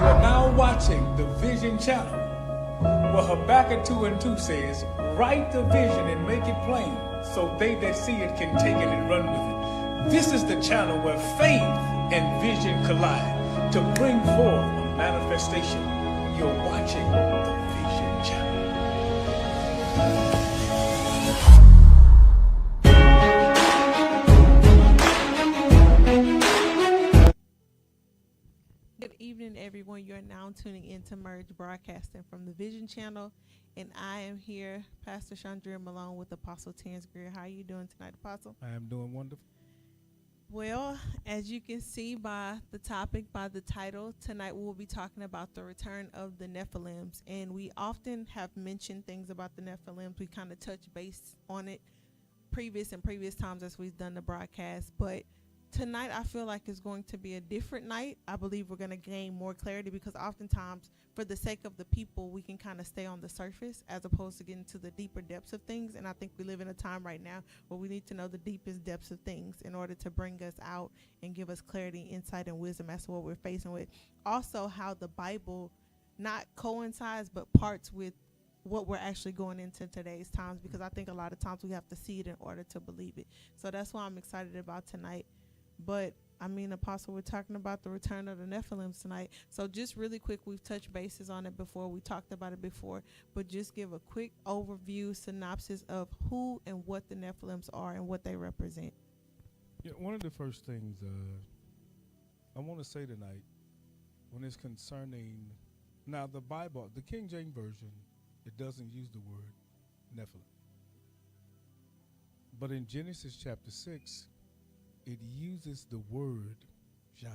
You're now watching the Vision Channel, where Habakkuk 2 and 2 says, write the vision and make it plain, so they that see it can take it and run with it. This is the channel where faith and vision collide to bring forth a manifestation. You're watching the Vision Channel. Good evening, everyone. You're now tuning in to Merge Broadcasting from the Vision Channel, and I am here, Pastor Chandrea Malone, with Apostle Tyrance Greer. How are you doing tonight, Apostle? I am doing wonderful. Well, as you can see by the topic, by the title, tonight we'll be talking about the return of the Nephilims, and we often have mentioned things about the Nephilims. We kind of touch base on it previous times as we've done the broadcast, but tonight I feel like it's going to be a different night. I believe we're going to gain more clarity because oftentimes, for the sake of the people, we can kind of stay on the surface as opposed to getting to the deeper depths of things. And I think we live in a time right now where we need to know the deepest depths of things in order to bring us out and give us clarity, insight, and wisdom as to what we're facing with. Also, how the Bible not coincides but parts with what we're actually going into today's times, because I think a lot of times we have to see it in order to believe it. So that's why I'm excited about tonight. But, I mean, Apostle, we're talking about the return of the Nephilims tonight. So just really quick, we've touched bases on it before. We talked about it before. But just give a quick overview, synopsis of who and what the Nephilims are and what they represent. Yeah, one of the first things I want to say tonight, when it's concerning, now the Bible, the King James Version, it doesn't use the word Nephilim. But in Genesis chapter 6, it uses the word giant.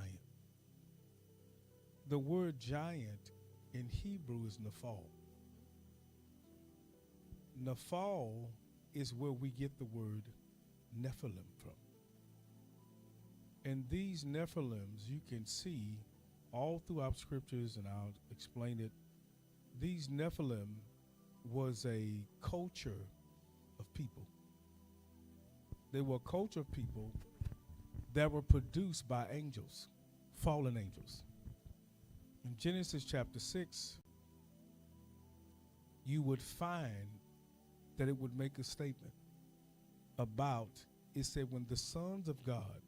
The word giant in Hebrew is Nephal. Nephal is where we get the word Nephilim from. And these Nephilims, you can see all throughout scriptures, and I'll explain it. These Nephilim was a culture of people. They were a culture of people that were produced by angels, fallen angels. In Genesis chapter 6, you would find that it would make a statement about, it said, when the sons of God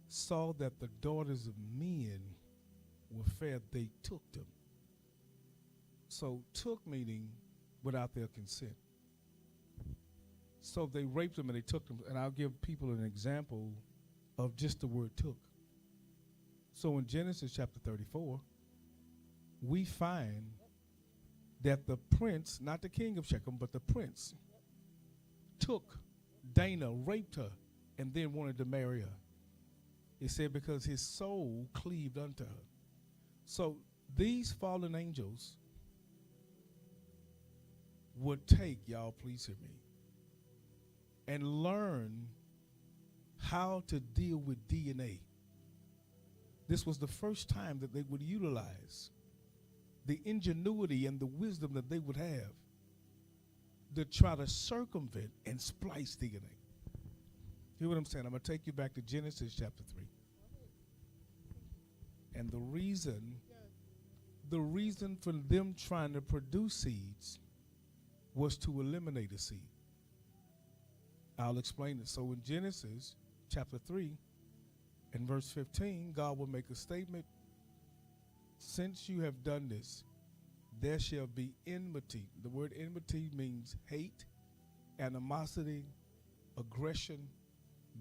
saw that the daughters of men were fair, they took them. So took meaning without their consent. So they raped them and they took them. And I'll give people an example of just the word took. So in Genesis chapter 34, we find that the prince, not the king of Shechem, but the prince, took Dinah, raped her, and then wanted to marry her. It said because his soul cleaved unto her. So these fallen angels would take, y'all please hear me, and learn how to deal with DNA. This was the first time that they would utilize the ingenuity and the wisdom that they would have to try to circumvent and splice DNA. Hear what I'm saying? I'm going to take you back to Genesis chapter 3. And the reason for them trying to produce seeds was to eliminate a seed. I'll explain it. So in Genesis chapter 3 and verse 15, God will make a statement. Since you have done this, there shall be enmity. The word enmity means hate, animosity, aggression.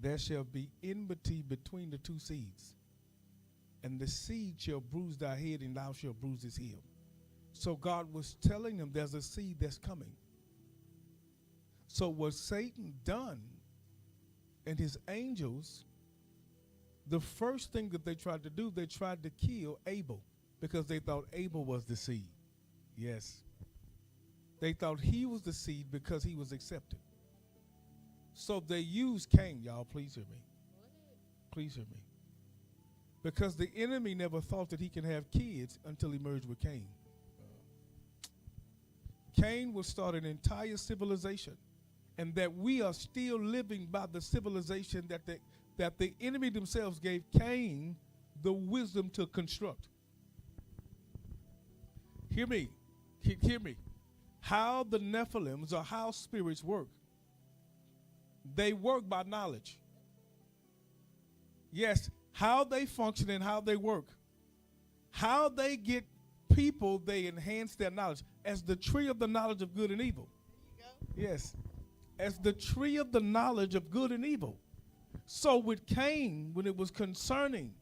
There shall be enmity between the two seeds. And the seed shall bruise thy head, and thou shalt bruise his heel. So God was telling them there's a seed that's coming. So what Satan done and his angels, the first thing that they tried to do, they tried to kill Abel because they thought Abel was the seed. Yes. They thought he was the seed because he was accepted. So they used Cain. Y'all, please hear me. Please hear me. Because the enemy never thought that he can have kids until he merged with Cain. Cain would start an entire civilization, and that we are still living by the civilization that the enemy themselves gave Cain the wisdom to construct. Hear me. Hear me. How the Nephilims or how spirits work. They work by knowledge. Yes, how they function and how they work. How they get people, they enhance their knowledge. As the tree of the knowledge of good and evil. Yes. As the tree of the knowledge of good and evil. So with Cain, when it was concerning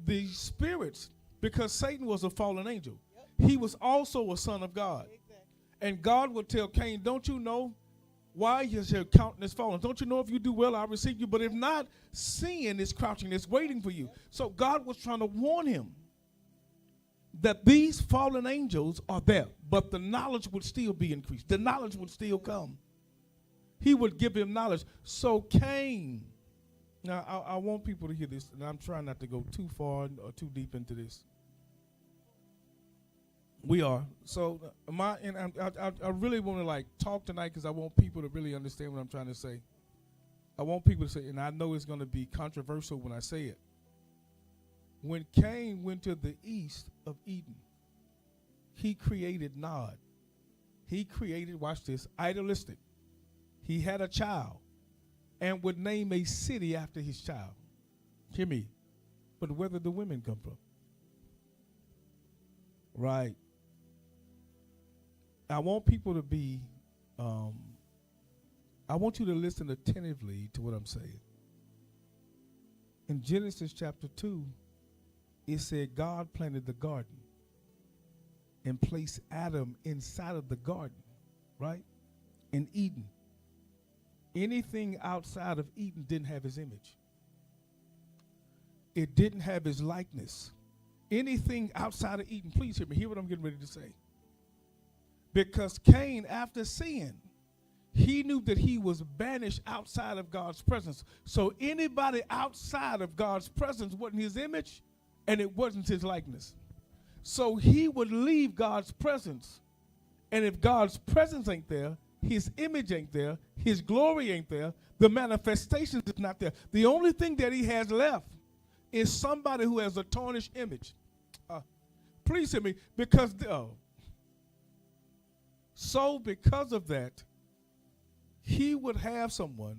the spirits, because Satan was a fallen angel, he was also a son of God. Exactly. And God would tell Cain, don't you know why is your countenance fallen? Don't you know if you do well, I'll receive you? But if not, sin is crouching, it's waiting for you. So God was trying to warn him that these fallen angels are there, but the knowledge would still be increased. The knowledge would still come. He would give him knowledge. So Cain, now I want people to hear this, and I'm trying not to go too far or too deep into this. We are. So I really want to like talk tonight because I want people to really understand what I'm trying to say. I want people to say, and I know it's going to be controversial when I say it. When Cain went to the east of Eden, he created Nod. He created, watch this, idolistic. He had a child and would name a city after his child. Hear me. But where did the women come from? Right. I want people to be, I want you to listen attentively to what I'm saying. In Genesis chapter 2, it said God planted the garden and placed Adam inside of the garden, right? In Eden. Anything outside of Eden didn't have his image. It didn't have his likeness. Anything outside of Eden, please hear me, hear what I'm getting ready to say. Because Cain, after sin, he knew that he was banished outside of God's presence. So anybody outside of God's presence wasn't his image, and it wasn't his likeness. So he would leave God's presence. And if God's presence ain't there, his image ain't there, his glory ain't there, the manifestation is not there. The only thing that he has left is somebody who has a tarnished image. Please hear me, because so because of that, he would have someone,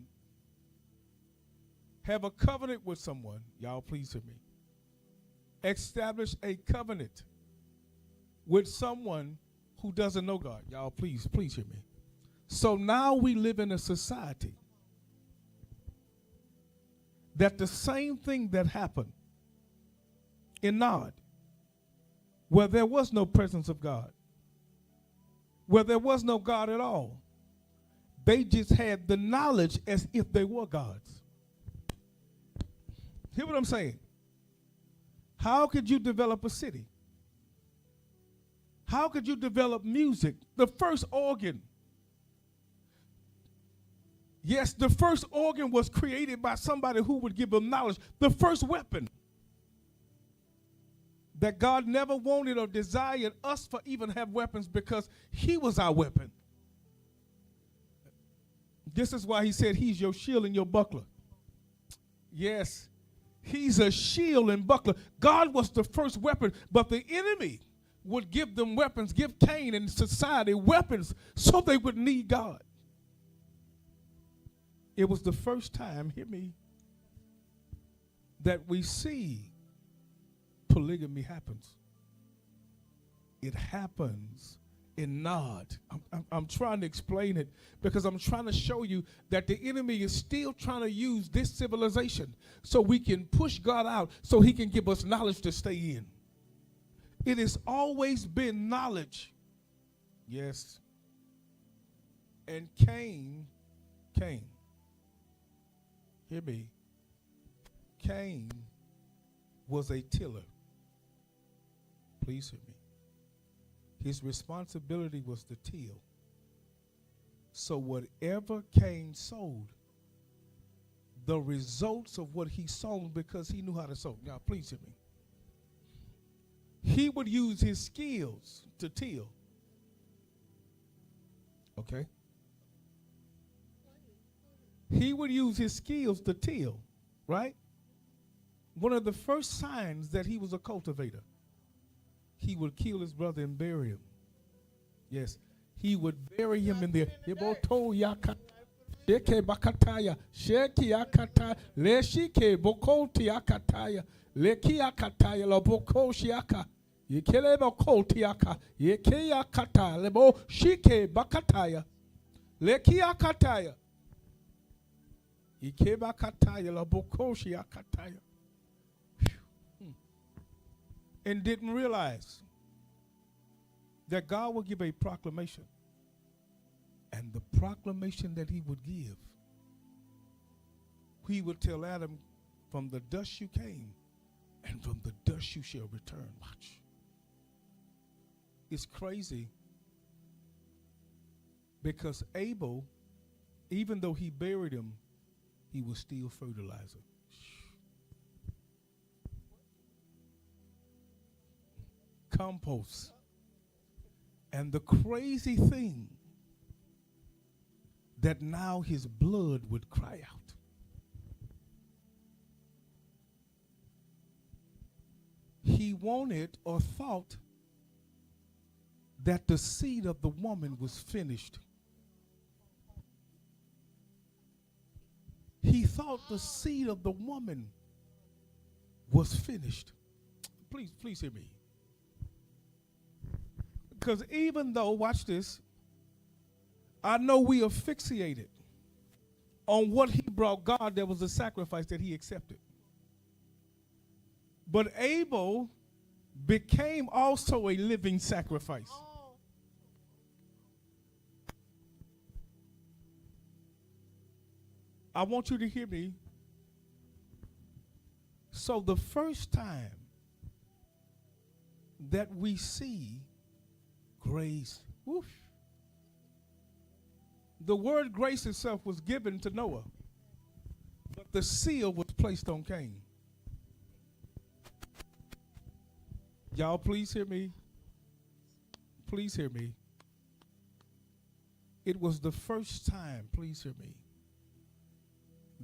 have a covenant with someone. Y'all please hear me. Establish a covenant with someone who doesn't know God. Y'all please hear me. So now we live in a society that the same thing that happened in Nod, where there was no presence of God, where there was no God at all, they just had the knowledge as if they were gods. Hear what I'm saying? How could you develop a city? How could you develop music? The first organ. Yes, the first organ was created by somebody who would give them knowledge. The first weapon that God never wanted or desired us for even have weapons because he was our weapon. This is why he said he's your shield and your buckler. Yes, he's a shield and buckler. God was the first weapon, but the enemy would give them weapons, give Cain and society weapons so they would need God. It was the first time, hear me, that we see polygamy happens. It happens in Nod. I'm trying to explain it because I'm trying to show you that the enemy is still trying to use this civilization so we can push God out so he can give us knowledge to stay in. It has always been knowledge. Yes. And Cain, hear me, Cain was a tiller. Please hear me. His responsibility was to till. So whatever Cain sowed, the results of what he sown, because he knew how to sow. Now, please hear me. He would use his skills to till. Okay? He would use his skills to till, right? One of the first signs that he was a cultivator. he would kill his brother and bury him. Yes, he would bury him in there. Sheke bakataya, sheki akata, leshike bokoti akataya, leki akataya, loboko shiaka, yekele bokoti aka, yeke akata, lebo shike bakataya, leki akataya, yeke bakataya, loboko shiakataya. And didn't realize that God will give a proclamation. And the proclamation that he would give, he would tell Adam, from the dust you came, and from the dust you shall return. Watch. It's crazy because Abel, even though he buried him, he was still fertilizer. Compost. And the crazy thing, that now his blood would cry out. He wanted or thought that the seed of the woman was finished. He thought the seed of the woman was finished. Please hear me. Because even though, watch this, I know we are fixated on what he brought God, there was a sacrifice that he accepted. But Abel became also a living sacrifice. I want you to hear me. So the first time that we see grace, whoosh, the word grace itself was given to Noah, but the seal was placed on Cain. Y'all, please hear me. Please hear me. It was the first time, please hear me,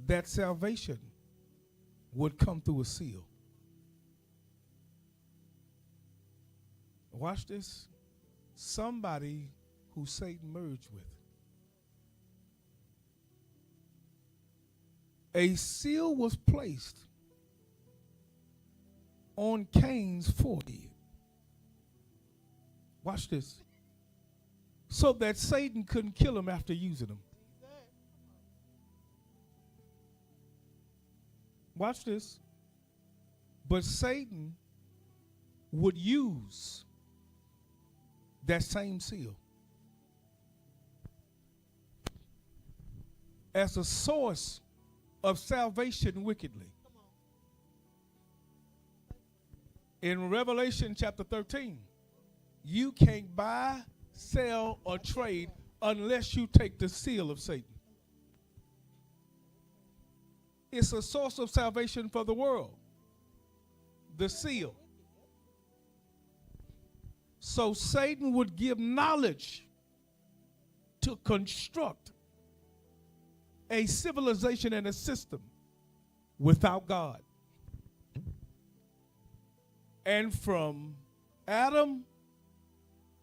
that salvation would come through a seal. Watch this. Somebody who Satan merged with. A seal was placed on Cain's forehead. Watch this. So that Satan couldn't kill him after using him. Watch this. But Satan would use that same seal as a source of salvation wickedly. In Revelation chapter 13, you can't buy, sell, or trade unless you take the seal of Satan. It's a source of salvation for the world. The seal. So Satan would give knowledge to construct a civilization and a system without God. And from Adam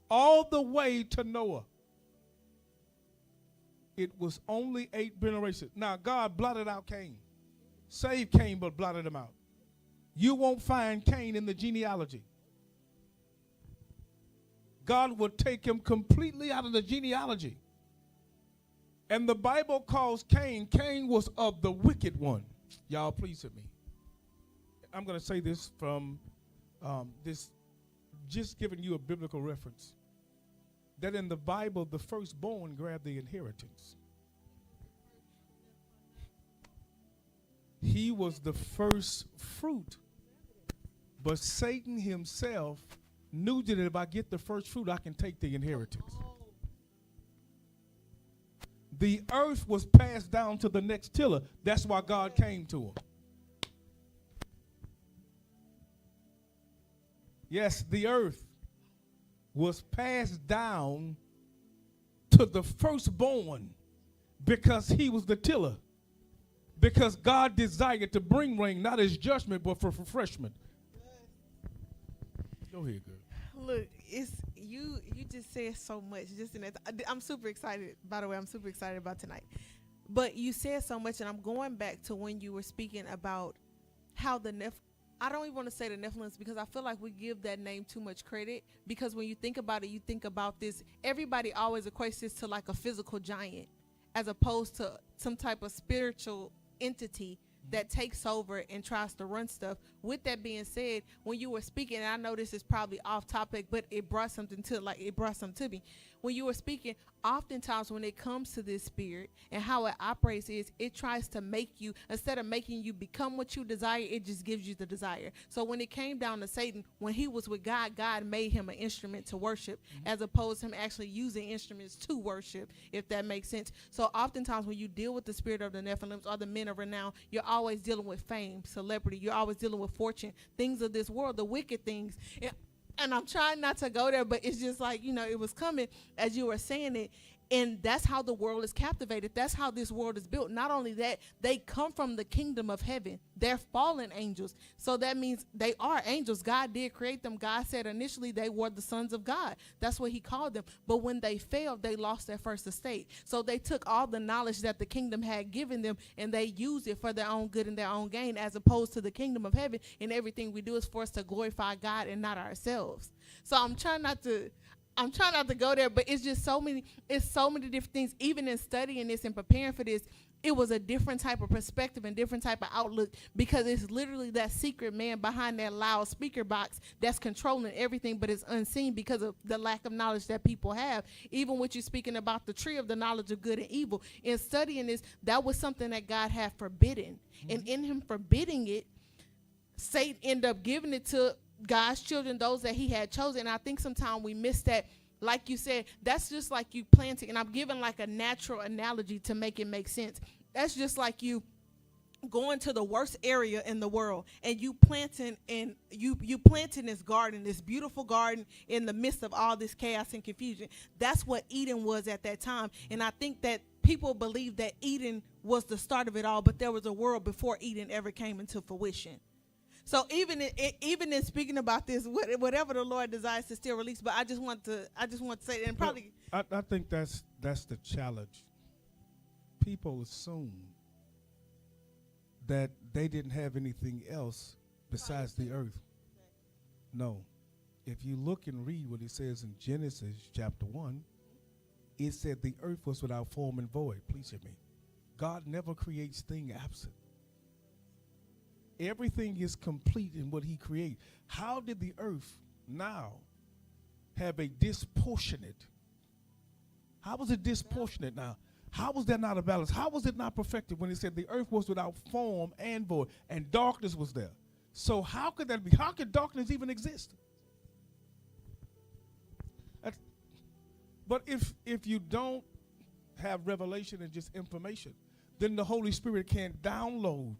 all the way to Noah, it was only 8 generations. Now, God blotted out Cain. Saved Cain, but blotted him out. You won't find Cain in the genealogy. God would take him completely out of the genealogy. And the Bible calls Cain was of the wicked one. Y'all, please hear me. I'm going to say this from this, just giving you a biblical reference. That in the Bible, the firstborn grabbed the inheritance. He was the first fruit. But Satan himself knew that if I get the first fruit, I can take the inheritance. The earth was passed down to the next tiller. That's why God came to him. Yes, the earth was passed down to the firstborn because he was the tiller. Because God desired to bring rain, not as judgment, but for refreshment. Go ahead, girl. Look, it's you. You just said so much. Just in that, I'm super excited. By the way, I'm super excited about tonight. But you said so much, and I'm going back to when you were speaking about how I don't even want to say the Nephilims because I feel like we give that name too much credit. Because when you think about it, you think about this. Everybody always equates this to like a physical giant, as opposed to some type of spiritual entity that takes over and tries to run stuff. With that being said, when you were speaking, and I know this is probably off topic, but it brought something to me. When you were speaking, oftentimes when it comes to this spirit and how it operates is it tries to make you, instead of making you become what you desire, it just gives you the desire. So when it came down to Satan, when he was with God, God made him an instrument to worship, as opposed to him actually using instruments to worship, if that makes sense. So oftentimes when you deal with the spirit of the Nephilims or the men of renown, you're always dealing with fame, celebrity. You're always dealing with fortune, things of this world, the wicked things. And I'm trying not to go there, but it's just like, it was coming as you were saying it. And that's how the world is captivated. That's how this world is built. Not only that, they come from the kingdom of heaven. They're fallen angels. So that means they are angels. God did create them. God said initially they were the sons of God. That's what he called them. But when they failed, they lost their first estate. So they took all the knowledge that the kingdom had given them and they used it for their own good and their own gain, as opposed to the kingdom of heaven. And everything we do is for us to glorify God and not ourselves. So I'm trying not to go there, but it's just so many different things. Even in studying this and preparing for this, it was a different type of perspective and different type of outlook, because it's literally that secret man behind that loud speaker box that's controlling everything, but it's unseen because of the lack of knowledge that people have. Even with you speaking about the tree of the knowledge of good and evil, in studying this, that was something that God had forbidden. And in him forbidding it, Satan ended up giving it to God's children, those that he had chosen. And I think sometimes we miss that. Like you said, that's just like you planting, and I'm giving like a natural analogy to make it make sense. That's just like you going to the worst area in the world and you planting this garden, this beautiful garden in the midst of all this chaos and confusion. That's what Eden was at that time. And I think that people believe that Eden was the start of it all, but there was a world before Eden ever came into fruition. So even in speaking about this, whatever the Lord desires to still release, but I just want to say, and probably I think that's the challenge. People assume that they didn't have anything else besides the earth. No. If you look and read what it says in Genesis chapter 1, it said the earth was without form and void. Please hear me. God never creates things absent. Everything is complete in what he created. How did the earth now have a disproportionate? How was it disproportionate now? How was that not a balance? How was it not perfected when it said the earth was without form and void and darkness was there? So how could that be? How could darkness even exist? But if you don't have revelation and just information, then the Holy Spirit can't download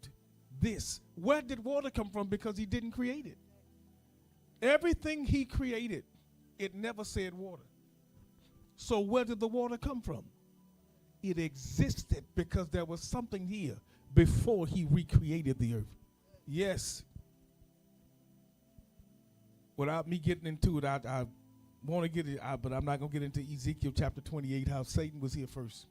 this. Where did water come from? Because he didn't create it. Everything he created, it never said water. So where did the water come from? It existed because there was something here before he recreated the earth. Yes. Without me getting into it, I want to get it out, but I'm not going to get into Ezekiel chapter 28, how Satan was here first.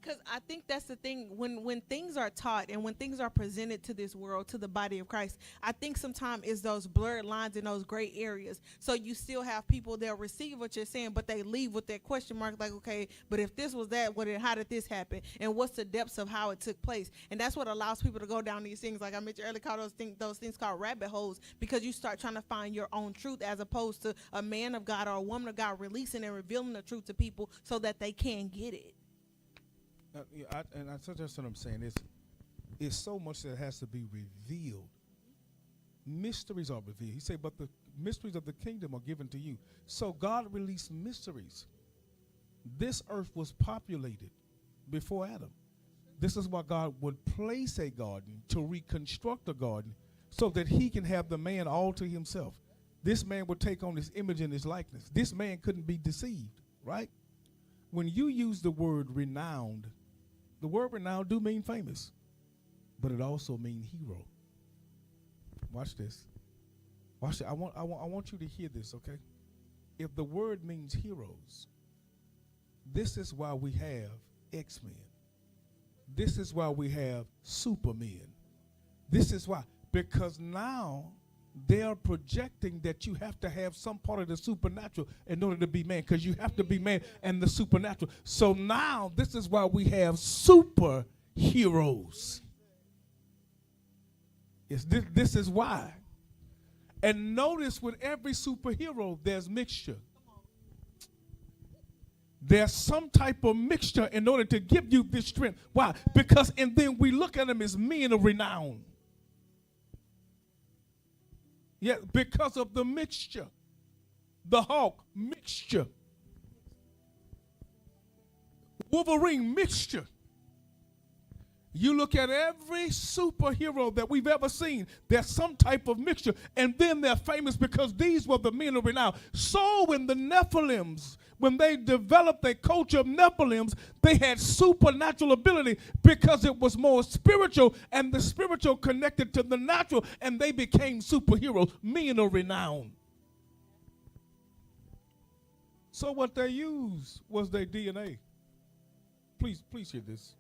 Because I think that's the thing, when things are taught and when things are presented to this world, to the body of Christ, I think sometimes it's those blurred lines in those gray areas. So you still have people that receive what you're saying, but they leave with that question mark, like, okay, but if this was that, how did this happen? And what's the depths of how it took place? And that's what allows people to go down these things, like I mentioned earlier, call those things called rabbit holes, because you start trying to find your own truth, as opposed to a man of God or a woman of God releasing and revealing the truth to people so that they can get it. That's what I'm saying. It's so much that has to be revealed. Mysteries are revealed. He said, but the mysteries of the kingdom are given to you. So God released mysteries. This earth was populated before Adam. This is why God would place a garden to reconstruct a garden so that he can have the man all to himself. This man would take on his image and his likeness. This man couldn't be deceived, right? When you use the word renowned, the word renowned do mean famous, but it also means hero. Watch this. Watch it. I want you to hear this, okay? If the word means heroes, this is why we have X-Men. This is why we have Supermen. This is why. Because now they are projecting that you have to have some part of the supernatural in order to be man, because you have to be man and the supernatural. So now this is why we have superheroes. Yes, this is why. And notice with every superhero, there's mixture. There's some type of mixture in order to give you this strength. Why? Because, and then we look at them as men of renown. Yeah, because of the mixture. The Hulk, mixture. Wolverine, mixture. You look at every superhero that we've ever seen, there's some type of mixture. And then they're famous because these were the men of renown. So when the Nephilims, when they developed a culture of Nephilims, they had supernatural ability because it was more spiritual, and the spiritual connected to the natural, and they became superheroes, men of renown. So what they used was their DNA. Please hear this.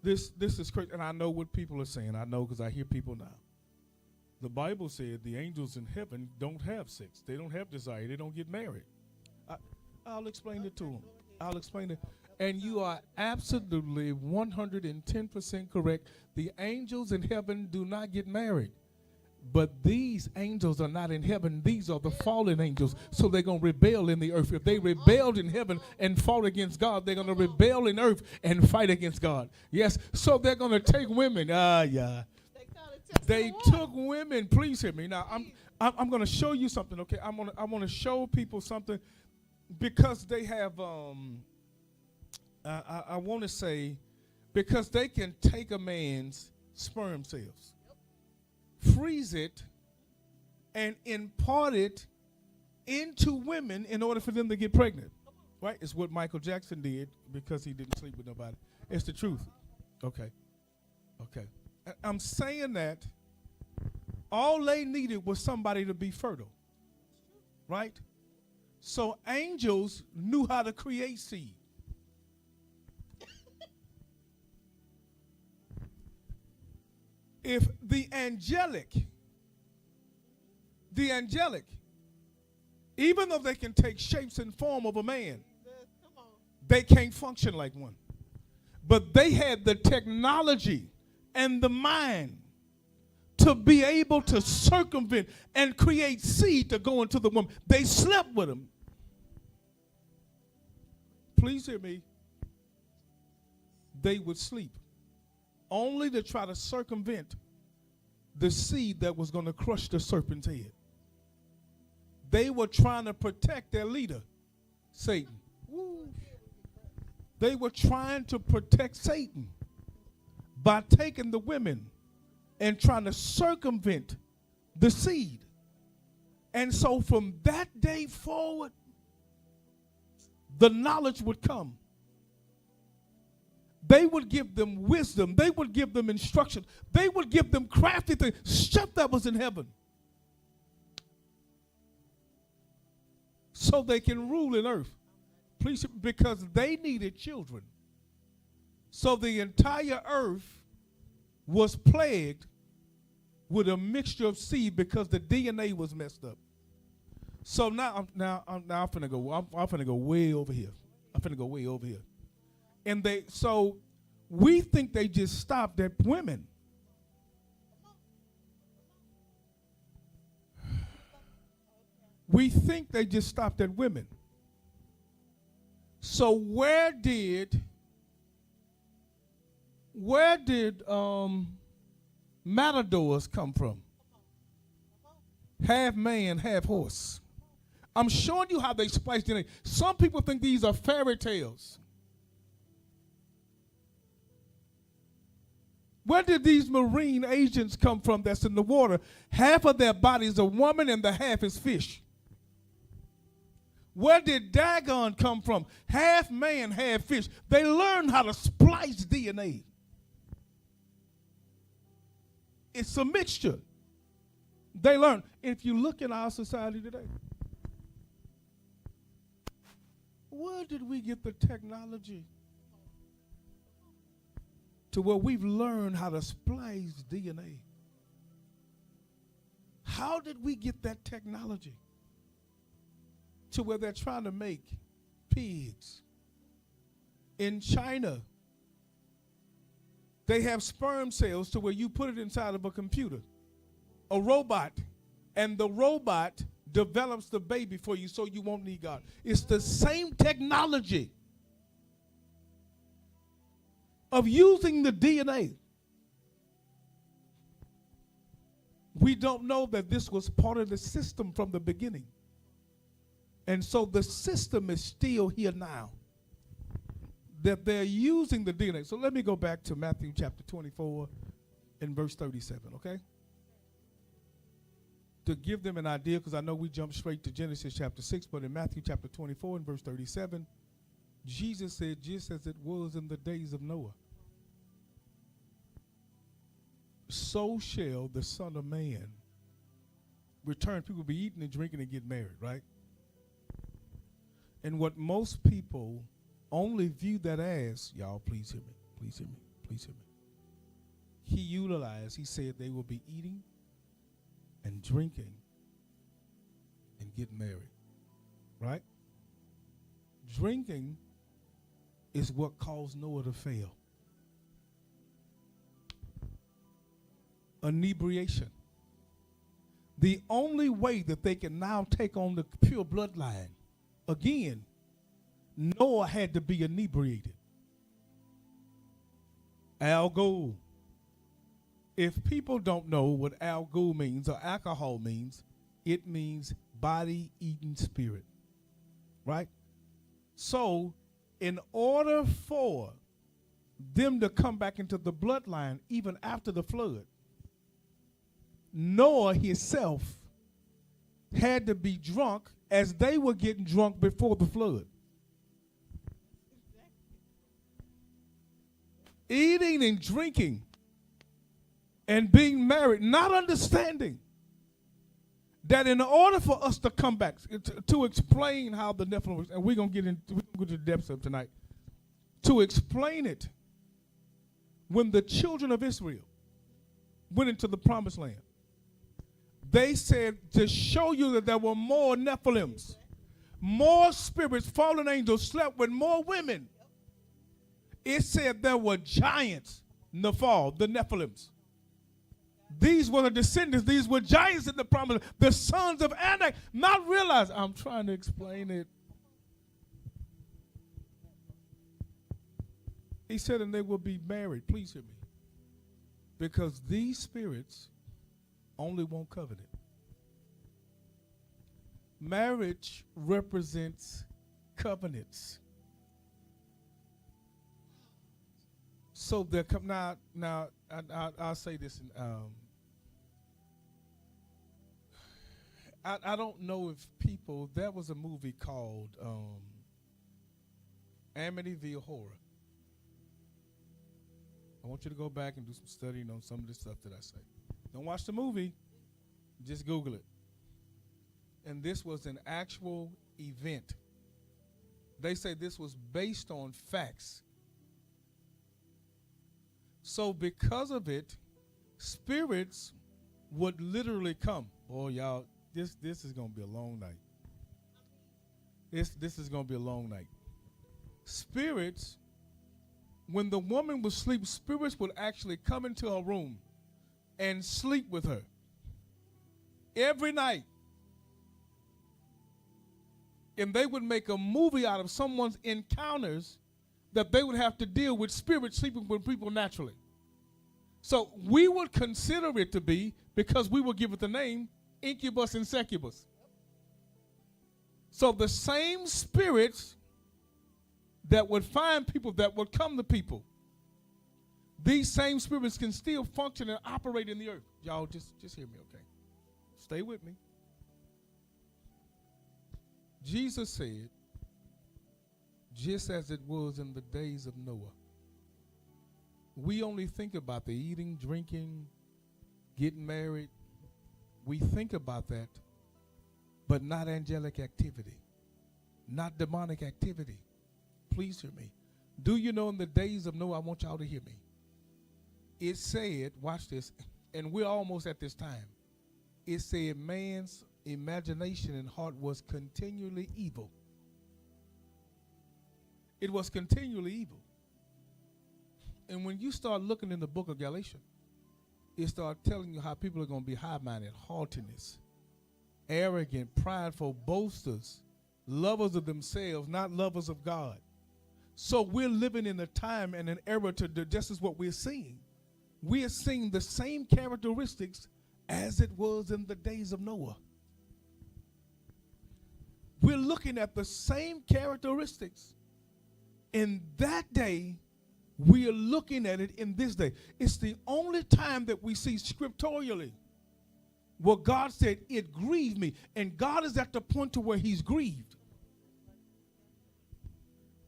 This is crazy, and I know what people are saying. I know because I hear people now. The Bible said the angels in heaven don't have sex. They don't have desire. They don't get married. I'll explain it to them. I'll explain it. And you are absolutely 110% correct. The angels in heaven do not get married. But these angels are not in heaven. These are the fallen angels. So they're going to rebel in the earth. If they rebelled in heaven and fought against God, they're going to rebel in earth and fight against God. Yes. So they're going to take women. Yeah. They took women. Please hear me. Now, I'm going to show you something, okay? I want to show people something because they have, I want to say, because they can take a man's sperm cells, freeze it, and impart it into women in order for them to get pregnant. Right? It's what Michael Jackson did because he didn't sleep with nobody. It's the truth. Okay. I'm saying that all they needed was somebody to be fertile. Right? So angels knew how to create seed. If the angelic, even though they can take shapes and form of a man, they can't function like one. But they had the technology and the mind to be able to circumvent and create seed to go into the woman. They slept with them. Please hear me. They would sleep only to try to circumvent the seed that was going to crush the serpent's head. They were trying to protect their leader, Satan. Woo. They were trying to protect Satan by taking the women and trying to circumvent the seed. And so from that day forward, the knowledge would come. They would give them wisdom. They would give them instruction. They would give them crafty things, stuff that was in heaven, so they can rule in earth. Please, because they needed children. So the entire earth was plagued with a mixture of seed because the DNA was messed up. So I'm finna go way over here. And so we think they just stopped at women. We think they just stopped at women. So where did matadors come from? Half man, half horse. I'm showing you how they spliced in it. Some people think these are fairy tales. Where did these marine agents come from that's in the water? Half of their body is a woman and the half is fish. Where did Dagon come from? Half man, half fish. They learned how to splice DNA. It's a mixture. They learn. If you look in our society today, where did we get the technology to where we've learned how to splice DNA? How did we get that technology to where they're trying to make pigs? In China, they have sperm cells to where you put it inside of a computer, a robot, and the robot develops the baby for you so you won't need God. It's the same technology of using the DNA. We don't know that this was part of the system from the beginning. And so the system is still here now, that they're using the DNA. So let me go back to Matthew chapter 24 and verse 37, okay? To give them an idea, because I know we jumped straight to Genesis chapter 6, but in Matthew chapter 24 and verse 37, Jesus said, just as it was in the days of Noah, so shall the Son of Man return. People be eating and drinking and get married, right? And what most people only view that as, y'all please hear me, please hear me, please hear me. He said they will be eating and drinking and getting married, right? Drinking is what caused Noah to fail. Inebriation. The only way that they can now take on the pure bloodline, again, Noah had to be inebriated. Alcohol. If people don't know what alcohol means or alcohol means, it means body eating spirit, right? So in order for them to come back into the bloodline, even after the flood, Noah himself had to be drunk as they were getting drunk before the flood. Eating and drinking and being married, not understanding that in order for us to come back, to explain how the Nephilims, and we're going to go to the depths of tonight, to explain it, when the children of Israel went into the promised land, they said to show you that there were more Nephilims, more spirits, fallen angels slept with more women. It said there were giants, Nephal, the Nephilims. These were the descendants. These were giants in the promise, the sons of Anak. Not realize, I'm trying to explain it. He said, and they will be married. Please hear me. Because these spirits only want covenant. Marriage represents covenants. So there come now. I'll say this. I don't know if people. There was a movie called Amityville Horror. I want you to go back and do some studying on some of the stuff that I say. Don't watch the movie. Just Google it. And this was an actual event. They say this was based on facts. So because of it, spirits would literally come. Boy, y'all, this is going to be a long night. This is going to be a long night. Spirits, when the woman would sleep, spirits would actually come into her room and sleep with her every night. And they would make a movie out of someone's encounters that they would have to deal with spirits sleeping with people naturally. So we would consider it to be, because we will give it the name, incubus and succubus. So the same spirits that would find people, that would come to people, these same spirits can still function and operate in the earth. Y'all just hear me, okay? Stay with me. Jesus said, just as it was in the days of Noah. We only think about the eating, drinking, getting married, we think about that, but not angelic activity, not demonic activity. Please hear me. Do you know in the days of Noah, I want y'all to hear me. It said, watch this, and we're almost at this time. It said man's imagination and heart was continually evil. It was continually evil. And when you start looking in the book of Galatians, it starts telling you how people are going to be high-minded, haughtiness, arrogant, prideful, boasters, lovers of themselves, not lovers of God. So we're living in a time and an era to just as what we're seeing. We are seeing the same characteristics as it was in the days of Noah. We're looking at the same characteristics in that day. We are looking at it in this day. It's the only time that we see scripturally where God said, it grieved me. And God is at the point to where he's grieved.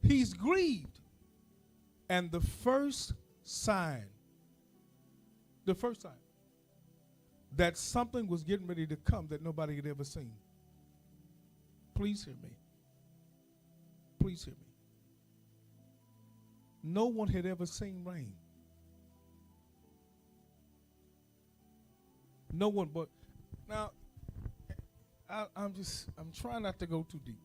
He's grieved. And the first sign that something was getting ready to come that nobody had ever seen. Please hear me. Please hear me. No one had ever seen rain. No one but. Now, I'm trying not to go too deep.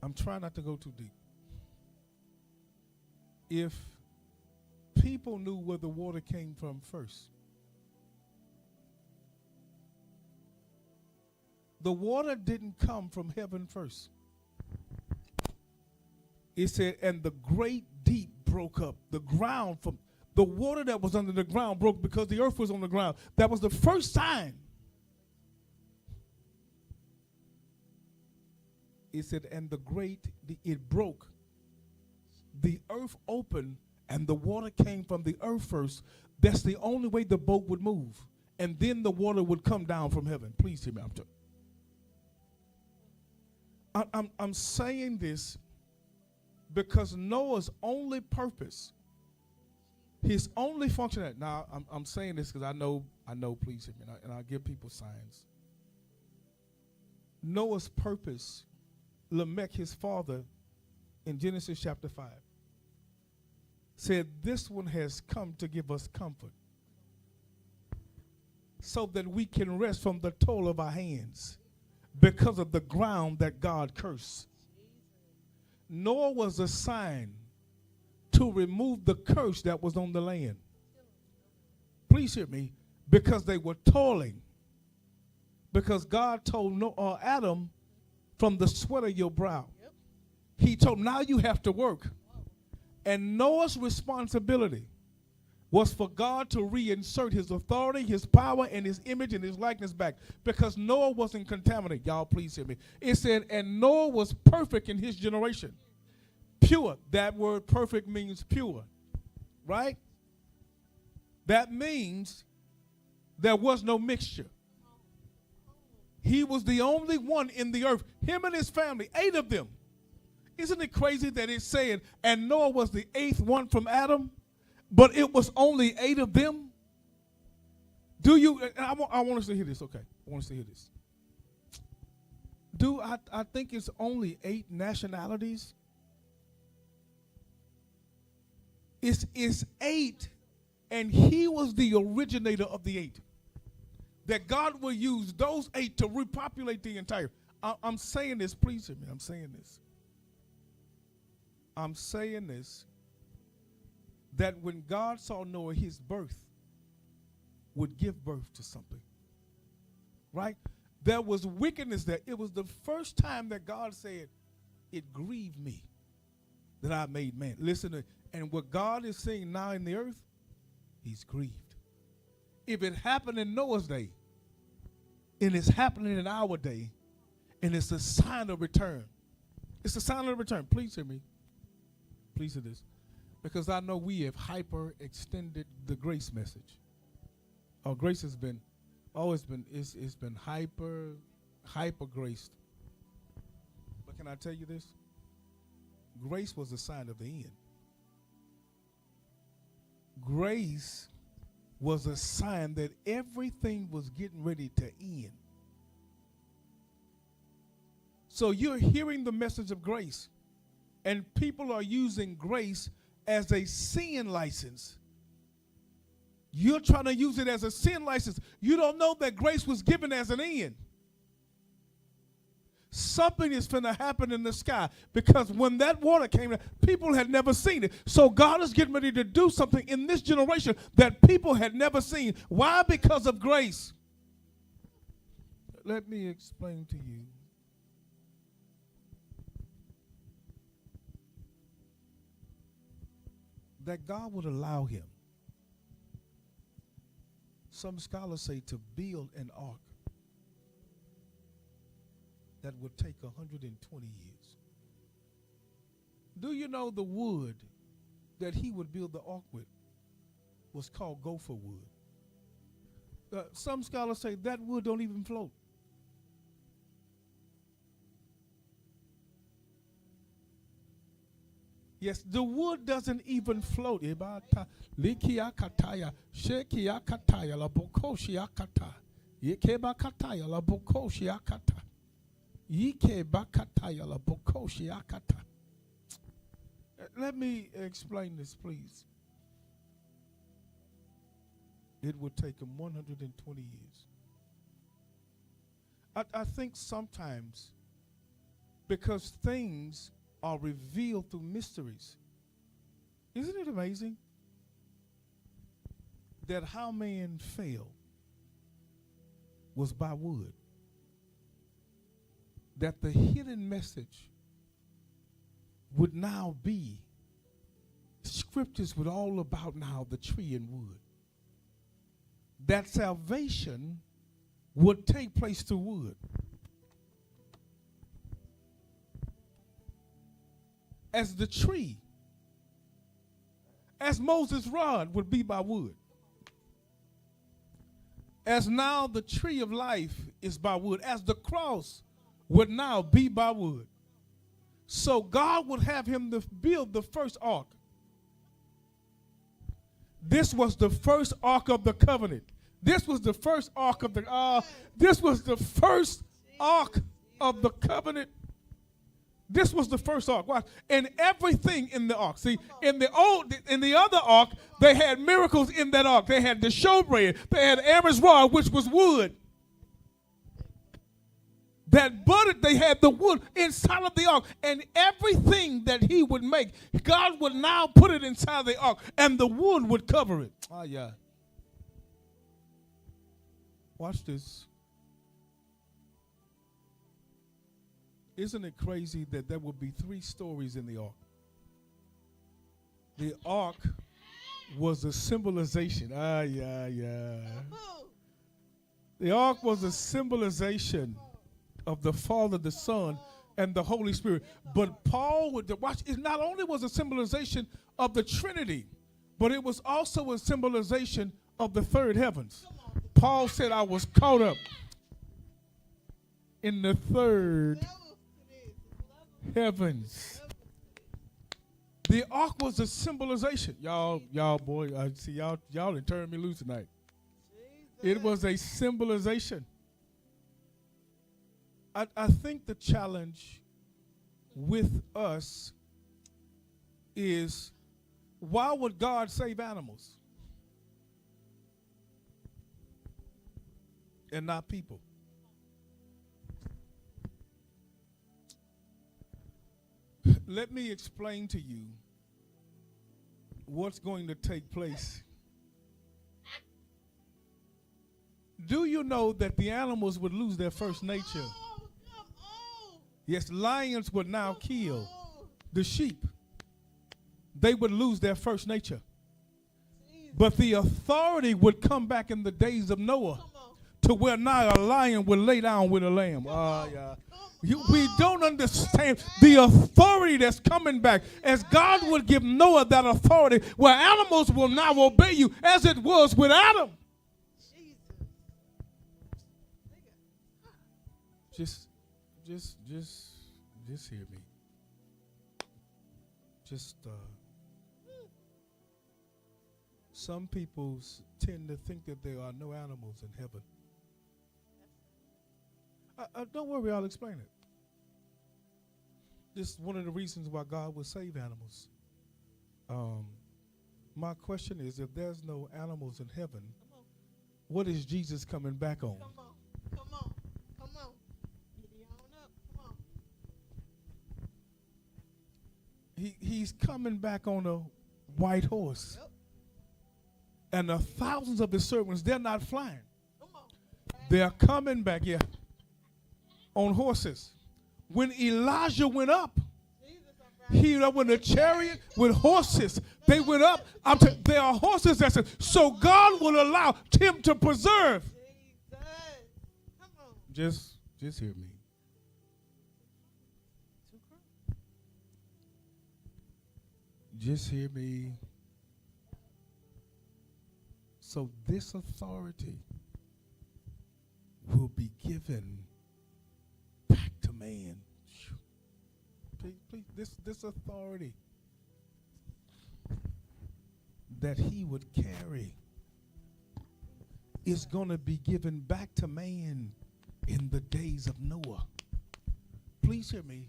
I'm trying not to go too deep. If people knew where the water came from first, the water didn't come from heaven first. It said, and the great deep broke up. The ground from the water that was under the ground broke because the earth was on the ground. That was the first sign. It said, and it broke. The earth opened and the water came from the earth first. That's the only way the boat would move. And then the water would come down from heaven. Please hear me. I'm saying this because Noah's only purpose, his only function. Now, I'm saying this because I know, please hear me, and I'll give people signs. Noah's purpose, Lamech, his father, in Genesis chapter 5, said, this one has come to give us comfort so that we can rest from the toil of our hands because of the ground that God cursed. Noah was assigned to remove the curse that was on the land. Please hear me, because they were toiling. Because God told Adam, from the sweat of your brow. Yep. He told him, now you have to work. And Noah's responsibility was for God to reinsert his authority, his power, and his image and his likeness back. Because Noah wasn't contaminated. Y'all, please hear me. It said, and Noah was perfect in his generation. Pure. That word perfect means pure. Right? That means there was no mixture. He was the only one in the earth. Him and his family, 8 of them. Isn't it crazy that it's saying, and Noah was the 8th one from Adam, but it was only 8 of them? Do you, and I want us to hear this, okay. I want us to hear this. I think it's only 8 nationalities? It's 8, and he was the originator of the 8. That God will use those 8 to repopulate the entire. I'm saying this, please hear me. I'm saying this. That when God saw Noah, his birth would give birth to something. Right? There was wickedness there. It was the first time that God said, it grieved me that I made man. Listen, and what God is saying now in the earth, he's grieved. If it happened in Noah's day, and it's happening in our day, and it's a sign of return. It's a sign of return. Please hear me. Please hear this. Because I know we have hyper extended the grace message. Our grace has been, it's been hyper graced. But can I tell you this? Grace was a sign of the end. Grace was a sign that everything was getting ready to end. So you're hearing the message of grace, and people are using grace as a sin license. You're trying to use it as a sin license. You don't know that grace was given as an end. Something is going to happen in the sky, because when that water came down, people had never seen it. So God is getting ready to do something in this generation that people had never seen. Why? Because of grace. Let me explain to you. That God would allow him, some scholars say, to build an ark that would take 120 years. Do you know the wood that he would build the ark with was called gopher wood? Some scholars say that wood don't even float. Yes, the wood doesn't even float. Let me explain this, please. It would take him 120 years. I think sometimes, because things are revealed through mysteries. Isn't it amazing that how man fell was by wood? That the hidden message would now be, scriptures would all about now the tree and wood. That salvation would take place through wood. As the tree, as Moses' rod would be by wood. As now the tree of life is by wood. As the cross would now be by wood. So God would have him to build the first ark. This was the first ark of the covenant. This was the first ark of the this was the first ark of the covenant. This was the first ark. Watch. And everything in the ark. See, in the other ark, they had miracles in that ark. They had the showbread. They had Aaron's rod, which was wood. That budded, they had the wood inside of the ark. And everything that he would make, God would now put it inside the ark. And the wood would cover it. Oh, yeah. Watch this. Isn't it crazy that there will be 3 stories in the ark? The ark was a symbolization. The ark was a symbolization of the Father, the Son, and the Holy Spirit. But Paul would watch. It not only was a symbolization of the Trinity, but it was also a symbolization of the third heavens. Paul said, "I was caught up in the third heavens." The ark was a symbolization. Y'all, boy, I see y'all done turned me loose tonight. It was a symbolization. I think the challenge with us is, why would God save animals and not people? Let me explain to you what's going to take place. Do you know that the animals would lose their first nature? Yes, lions would now kill the sheep. They would lose their first nature. But the authority would come back in the days of Noah, to where now a lion would lay down with a lamb. We don't understand the authority that's coming back, as God would give Noah that authority, where animals will now obey you as it was with Adam. Just hear me. Some people tend to think that there are no animals in heaven. Don't worry, I'll explain it. This is one of the reasons why God would save animals. My question is, if there's no animals in heaven, what is Jesus coming back on? Come on. Get on up. Come on. He's coming back on a white horse. Yep. And the thousands of his servants, they're not flying. Come on. They're coming back, on horses. When Elijah went up, he went in a chariot with horses. They went up. There are horses that said, so God will allow him to preserve. Jesus. Come on. Just hear me. Just hear me. So this authority will be given back to man. Please, this authority that he would carry is going to be given back to man in the days of Noah. Please hear me.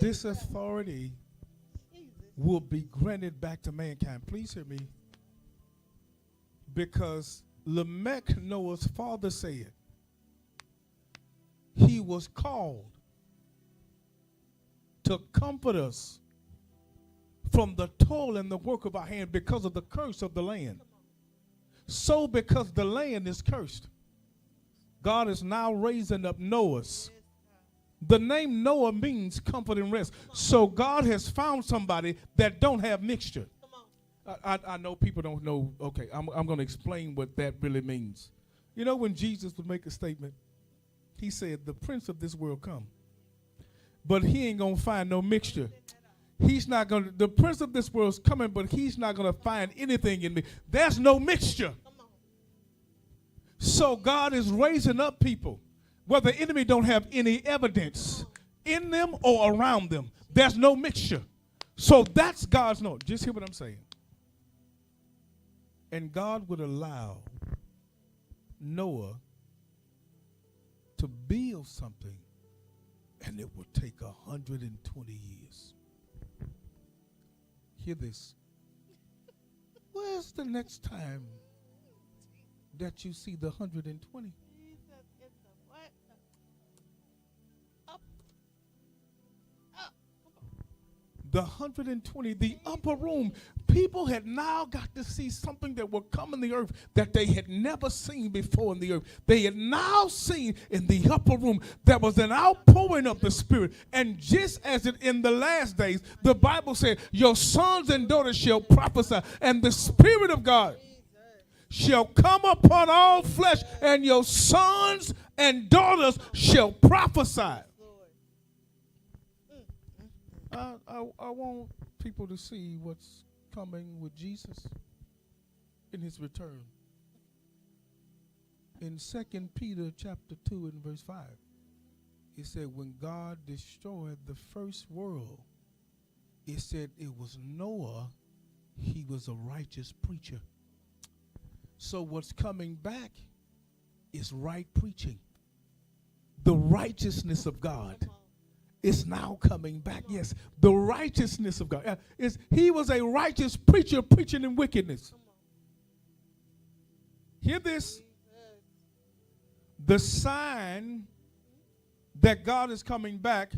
This authority will be granted back to mankind. Please hear me. Because Lamech, Noah's father, said he was called to comfort us from the toil and the work of our hand because of the curse of the land. So because the land is cursed, God is now raising up Noah's. The name Noah means comfort and rest. So God has found somebody that don't have mixture. I know people don't know. Okay, I'm going to explain what that really means. You know, when Jesus would make a statement, he said, the prince of this world come. But he ain't going to find no mixture. He's not going to, the prince of this world is coming, but he's not going to find anything in me. There's no mixture. So God is raising up people where the enemy don't have any evidence in them or around them. There's no mixture. So that's God's note. Just hear what I'm saying. And God would allow Noah to build something, and it would take 120 years. Hear this. Where's the next time that you see the 120? The 120, the upper room. People had now got to see something that will come in the earth that they had never seen before in the earth. They had now seen in the upper room there was an outpouring of the Spirit. And just as it in the last days, the Bible said, your sons and daughters shall prophesy, and the Spirit of God shall come upon all flesh, and your sons and daughters shall prophesy. I want people to see what's coming with Jesus in his return. In 2 Peter chapter 2 and verse 5, it said, when God destroyed the first world, it said it was Noah, he was a righteous preacher. So what's coming back is right preaching. The righteousness of God is now coming back. Yes, the righteousness of God. He was a righteous preacher preaching in wickedness. Hear this. The sign that God is coming back,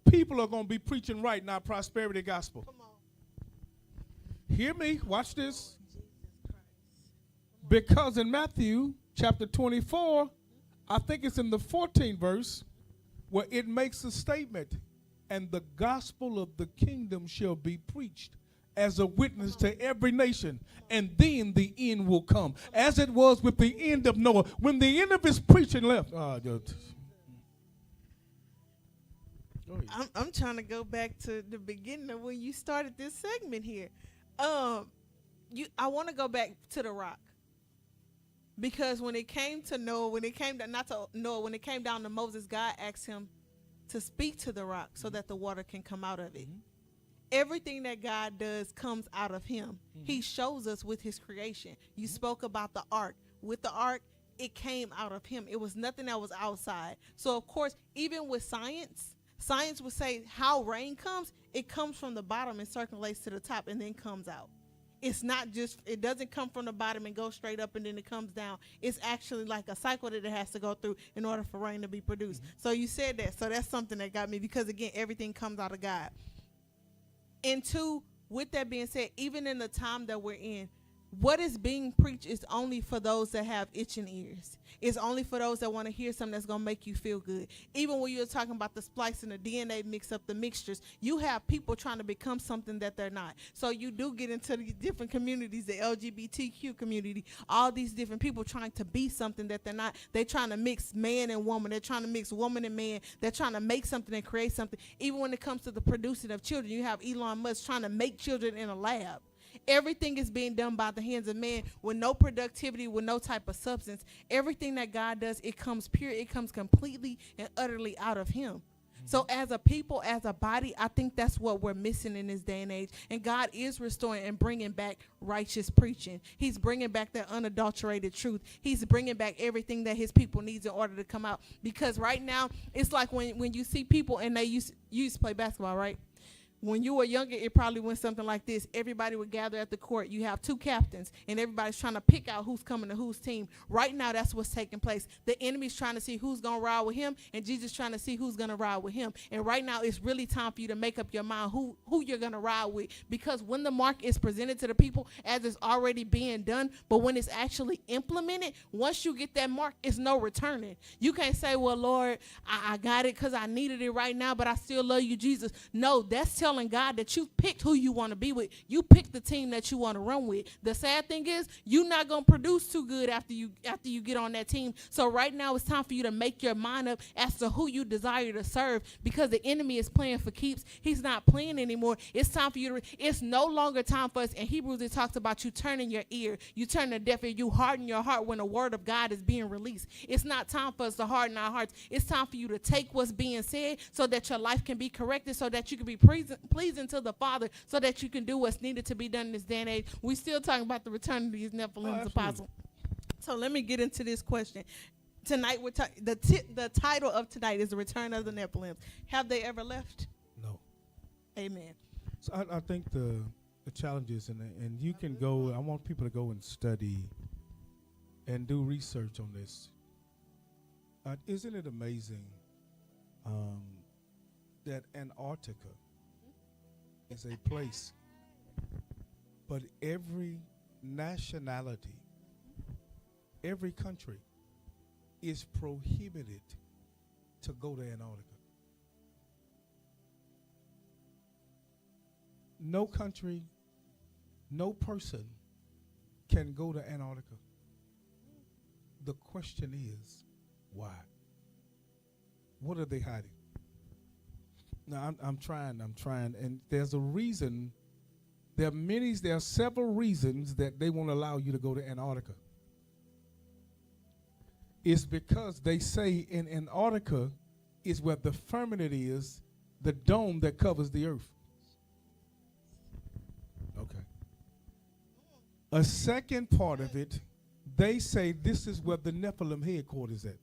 people are going to be preaching right now, prosperity gospel. Hear me. Watch this. Because in Matthew chapter 24, I think it's in the 14th verse, where it makes a statement, and the gospel of the kingdom shall be preached as a witness to every nation, and then the end will come. As it was with the end of Noah, when the end of his preaching left. I'm trying to go back to the beginning of when you started this segment here. I want to go back to the rock. Because when it came to Noah, when it came down to Moses, God asked him, to speak to the rock so that the water can come out of it. Everything that God does comes out of him. He shows us with his creation. You spoke about the ark. With the ark, it came out of him. It was nothing that was outside. So, of course, even with science would say how rain comes, it comes from the bottom and circulates to the top and then comes out. It's not just, it doesn't come from the bottom and go straight up and then it comes down. It's actually like a cycle that it has to go through in order for rain to be produced. So you said that. So that's something that got me, because, again, everything comes out of God. And two, with that being said, even in the time that we're in, what is being preached is only for those that have itching ears. It's only for those that want to hear something that's going to make you feel good. Even when you're talking about the splice and the DNA mix up, the mixtures, you have people trying to become something that they're not. So you do get into the different communities, the LGBTQ community, all these different people trying to be something that they're not. They're trying to mix man and woman. They're trying to mix woman and man. They're trying to make something and create something. Even when it comes to the producing of children, you have Elon Musk trying to make children in a lab. Everything is being done by the hands of man with no productivity, with no type of substance. Everything that God does, it comes pure. It comes completely and utterly out of him. So as a people, as a body, I think that's what we're missing in this day and age. And God is restoring and bringing back righteous preaching. He's bringing back that unadulterated truth. He's bringing back everything that his people needs in order to come out. Because right now, it's like when you see people and they used to play basketball, right? When you were younger, it probably went something like this. Everybody would gather at the court. You have two captains, and everybody's trying to pick out who's coming to whose team. Right now, that's what's taking place. The enemy's trying to see who's going to ride with him, and Jesus trying to see who's going to ride with him. And right now, it's really time for you to make up your mind who you're going to ride with. Because when the mark is presented to the people, as it's already being done, but when it's actually implemented, once you get that mark, it's no returning. You can't say, well, Lord, I got it because I needed it right now, but I still love you, Jesus. No, that's telling God that you picked who you want to be with. You picked the team that you want to run with. The sad thing is, you're not going to produce too good after you get on that team. So right now it's time for you to make your mind up as to who you desire to serve, because the enemy is playing for keeps. He's not playing anymore. It's time for you to, it's no longer time for us. In Hebrews, it talks about you turning your ear. You turn the deaf ear. You harden your heart when the word of God is being released. It's not time for us to harden our hearts. It's time for you to take what's being said so that your life can be corrected, so that you can be pleasing to the Father, so that you can do what's needed to be done in this day and age. We're still talking about the return of these Nephilims, apostle. So let me get into this question. Tonight, the title of tonight is The Return of the Nephilims. Have they ever left? No. Amen. So I think the challenges, and you can go, I want people to go and study and do research on this. Isn't it amazing that Antarctica is a place, but every nationality, every country is prohibited to go to Antarctica. No country, no person can go to Antarctica. The question is, why? What are they hiding? Now, I'm trying, and there's a reason. There are several reasons that they won't allow you to go to Antarctica. It's because they say in Antarctica is where the firmament is, the dome that covers the earth. Okay. A second part of it, they say this is where the Nephilim headquarters at.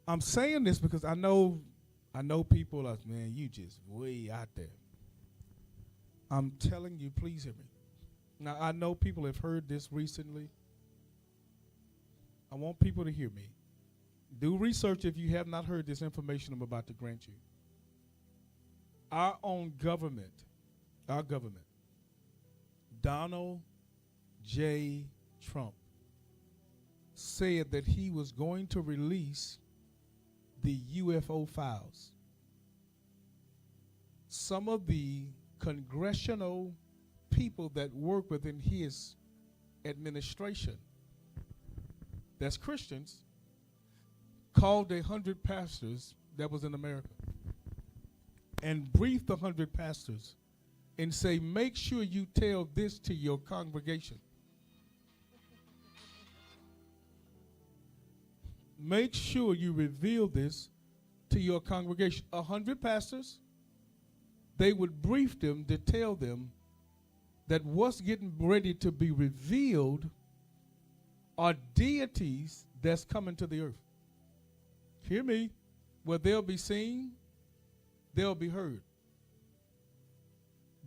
I'm saying this because I know people are, man, you just way out there. I'm telling you, please hear me. Now, I know people have heard this recently. I want people to hear me. Do research if you have not heard this information I'm about to grant you. Our own government, Donald J. Trump, said that he was going to release the UFO files. Some of the congressional people that work within his administration, that's Christians, called 100 pastors that was in America and briefed 100 pastors and say, make sure you tell this to your congregation. make sure you reveal this to your congregation. 100 pastors, they would brief them to tell them that what's getting ready to be revealed are deities that's coming to the earth. Hear me. Where they'll be seen, they'll be heard.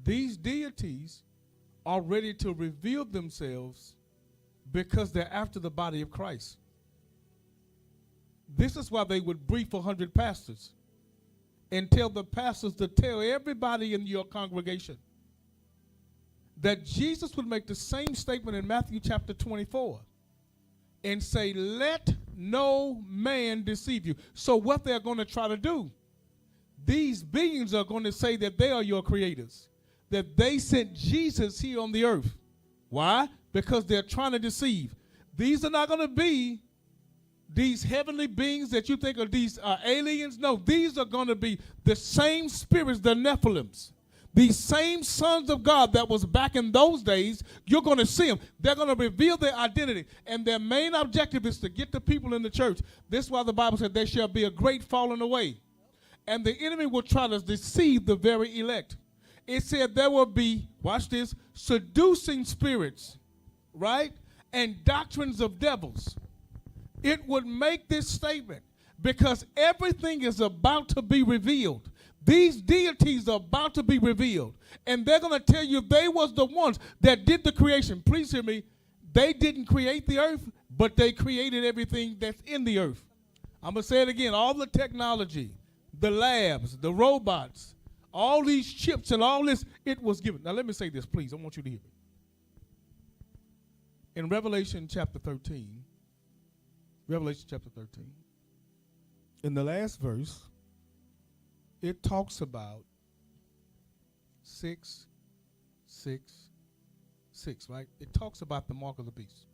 These deities are ready to reveal themselves because they're after the body of Christ. This is why they would brief 100 pastors and tell the pastors to tell everybody in your congregation that Jesus would make the same statement in Matthew chapter 24 and say, let no man deceive you. So what they're going to try to do, these beings are going to say that they are your creators, that they sent Jesus here on the earth. Why? Because they're trying to deceive. These are not going to be these heavenly beings that you think are these aliens. No, these are going to be the same spirits, the Nephilims. These same sons of God that was back in those days, you're going to see them. They're going to reveal their identity. And their main objective is to get the people in the church. This is why the Bible said there shall be a great falling away. And the enemy will try to deceive the very elect. It said there will be, watch this, seducing spirits, right? And doctrines of devils. It would make this statement because everything is about to be revealed. These deities are about to be revealed. And they're going to tell you they was the ones that did the creation. Please hear me. They didn't create the earth, but they created everything that's in the earth. I'm going to say it again. All the technology, the labs, the robots, all these chips and all this, it was given. Now let me say this, please. I want you to hear me. In Revelation chapter 13, in the last verse, it talks about 666, right? It talks about the mark of the beast.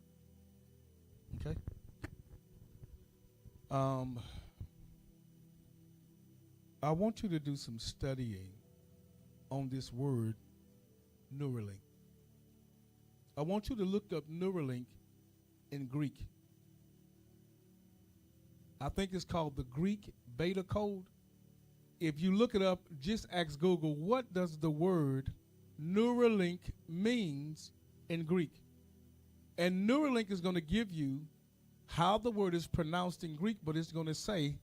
Okay? I want you to do some studying on this word, Neuralink. I want you to look up Neuralink in Greek. I think it's called the Greek Beta Code. If you look it up, just ask Google, what does the word Neuralink means in Greek? And Neuralink is going to give you how the word is pronounced in Greek, but it's going to say,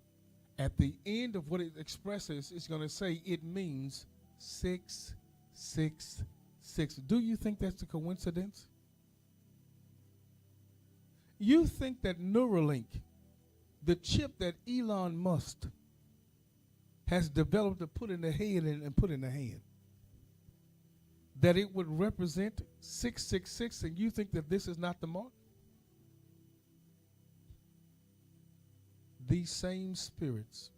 at the end of what it expresses, it's going to say it means 666. Do you think that's a coincidence? You think that Neuralink, the chip that Elon Musk has developed to put in the head and put in the hand, that it would represent 666, and you think that this is not the mark? These same spirits,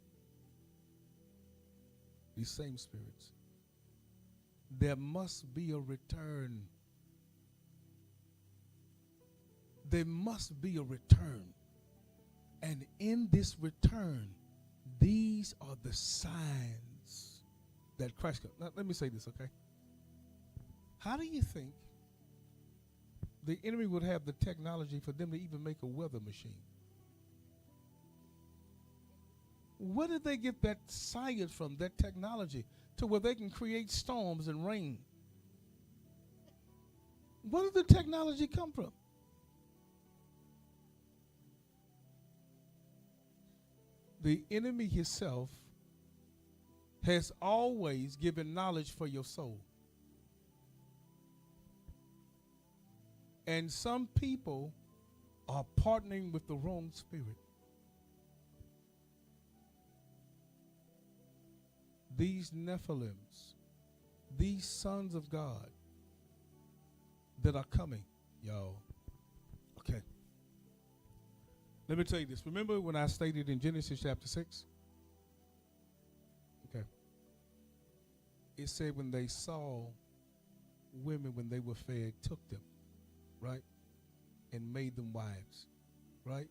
there must be a return. There must be a return. And in this return, these are the signs that Christ comes. Now, let me say this, okay? How do you think the enemy would have the technology for them to even make a weather machine? Where did they get that science from, that technology, to where they can create storms and rain? Where did the technology come from? The enemy himself has always given knowledge for your soul. And some people are partnering with the wrong spirit. These Nephilims, these sons of God that are coming, y'all. Okay. Let me tell you this. Remember when I stated in Genesis chapter 6? Okay. It said when they saw women when they were fed, took them, right? And made them wives, right?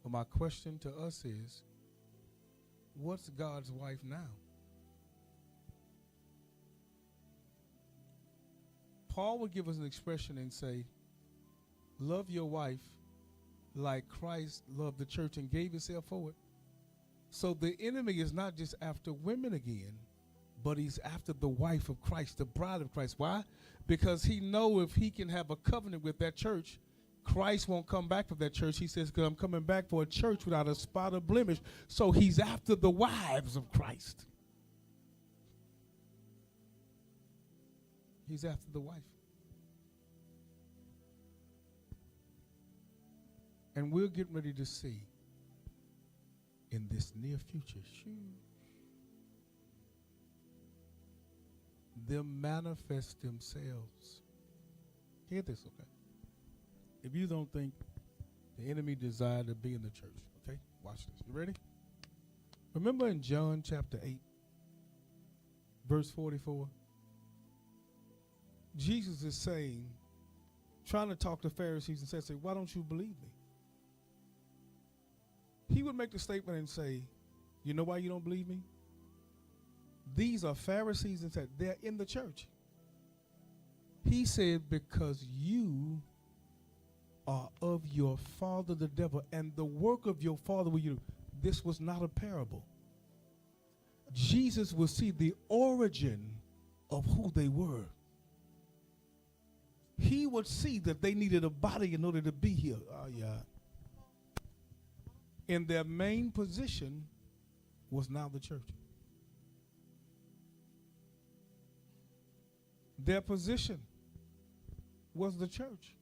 But my question to us is, what's God's wife now? Paul would give us an expression and say, love your wife like Christ loved the church and gave himself for it. So the enemy is not just after women again, but he's after the wife of Christ, the bride of Christ. Why? Because he know if he can have a covenant with that church, Christ won't come back for that church. He says, because I'm coming back for a church without a spot or blemish. So he's after the wives of Christ. He's after the wife. And we're getting ready to see in this near future, them manifest themselves. Hear this, okay? If you don't think the enemy desired to be in the church, okay? Watch this. You ready? Remember in John chapter 8, verse 44, Jesus is saying, trying to talk to Pharisees and say, why don't you believe me? He would make the statement and say, you know why you don't believe me? These are Pharisees and said they're in the church. He said, because you are of your father the devil, and the work of your father will you do. This was not a parable. Jesus will see the origin of who they were. He would see that they needed a body in order to be here. Oh, yeah. And their main position was now the church. Their position was the church.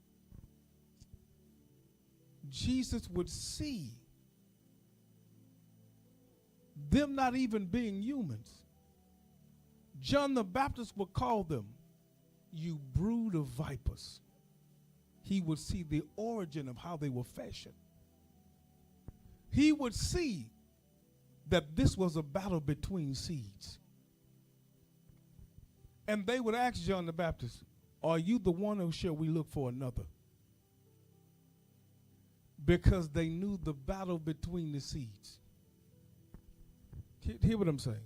Jesus would see them not even being humans. John the Baptist would call them, you brood of vipers. He would see the origin of how they were fashioned. He would see that this was a battle between seeds. And they would ask John the Baptist, are you the one, or shall we look for another? Because they knew the battle between the seeds. Hear what I'm saying?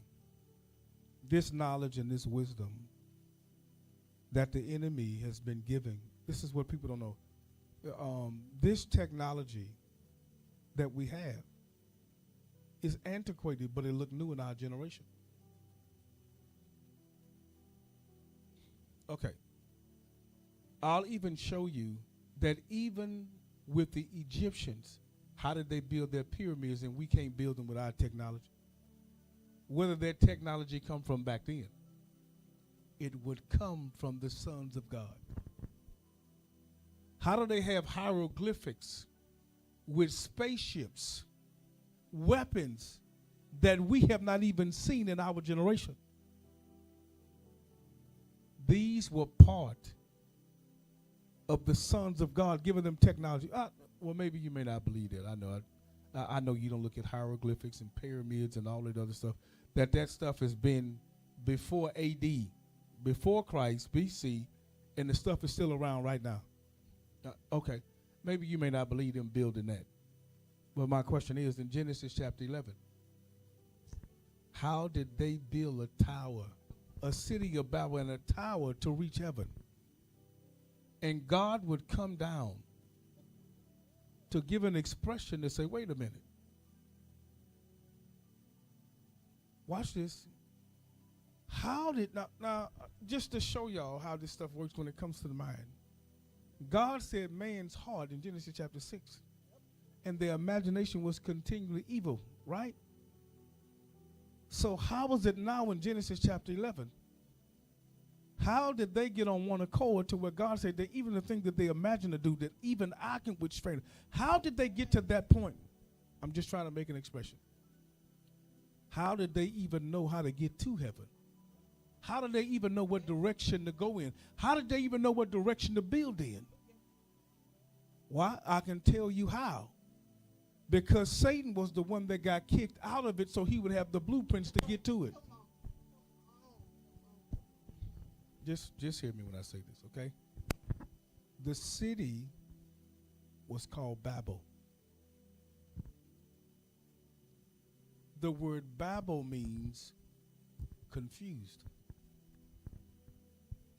This knowledge and this wisdom that the enemy has been giving, this is what people don't know. This technology that we have is antiquated, but it looked new in our generation. Okay. I'll even show you that even with the Egyptians, how did they build their pyramids, and we can't build them with our technology? Where did that technology come from back then? It would come from the sons of God. How do they have hieroglyphics with spaceships, weapons that we have not even seen in our generation? These were part of the sons of God, giving them technology. Well, maybe you may not believe that. I know you don't look at hieroglyphics and pyramids and all that other stuff. That stuff has been before AD, before Christ, BC, and the stuff is still around right now. Okay, maybe you may not believe them building that. But my question is, in Genesis chapter 11, how did they build a tower, a city of Babel, and a tower to reach heaven? And God would come down to give an expression to say, wait a minute. Watch this. How did, now, just to show y'all how this stuff works when it comes to the mind. God said man's heart in Genesis chapter 6, and their imagination was continually evil, right? So how is it now in Genesis chapter 11? How did they get on one accord to where God said that even the thing that they imagine to do, that even I can withstand? How did they get to that point? I'm just trying to make an expression. How did they even know how to get to heaven? How did they even know what direction to go in? How did they even know what direction to build in? Why? I can tell you how. Because Satan was the one that got kicked out of it, so he would have the blueprints to get to it. Just hear me when I say this, okay? The city was called Babel. The word Babel means confused.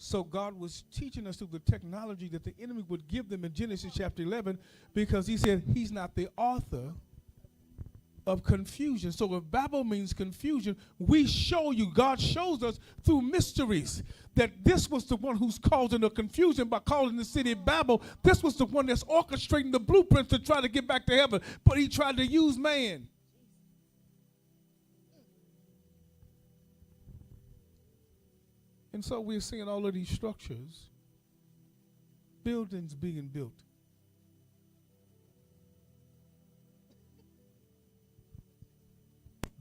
So God was teaching us through the technology that the enemy would give them in Genesis chapter 11, because he said he's not the author of confusion. So if Babel means confusion, we show you, God shows us through mysteries that this was the one who's causing the confusion by calling the city Babel. This was the one that's orchestrating the blueprints to try to get back to heaven, but he tried to use man. And so we're seeing all of these structures, buildings being built.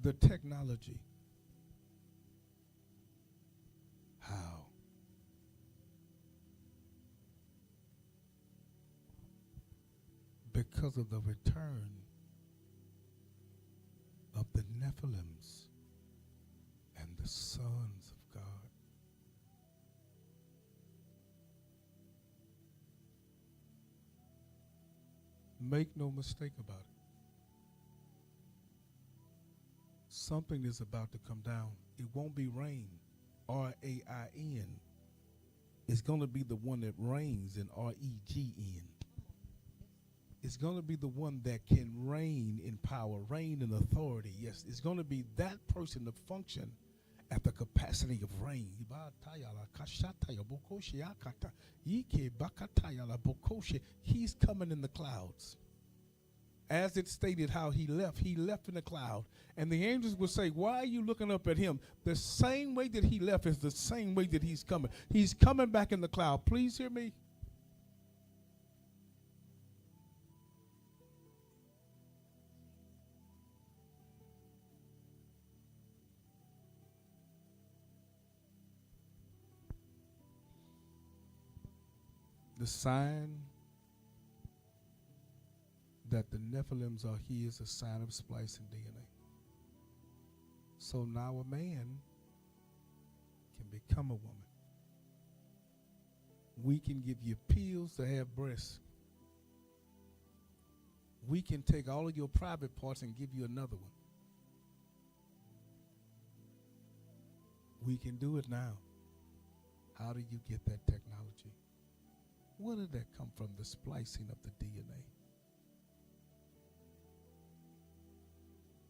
The technology. How? Because of the return of the Nephilims and the sons of God. Make no mistake about it. Something is about to come down. It won't be rain, R-A-I-N. It's going to be the one that reigns in R-E-G-N. It's going to be the one that can reign in power, reign in authority. Yes, it's going to be that person to function at the capacity of reign. He's coming in the clouds. As it stated how he left in the cloud. And the angels would say, why are you looking up at him? The same way that he left is the same way that he's coming. He's coming back in the cloud. Please hear me. The sign that the Nephilims are here is a sign of splicing DNA. So now a man can become a woman. We can give you pills to have breasts. We can take all of your private parts and give you another one. We can do it now. How do you get that technology? Where did that come from? The splicing of the DNA.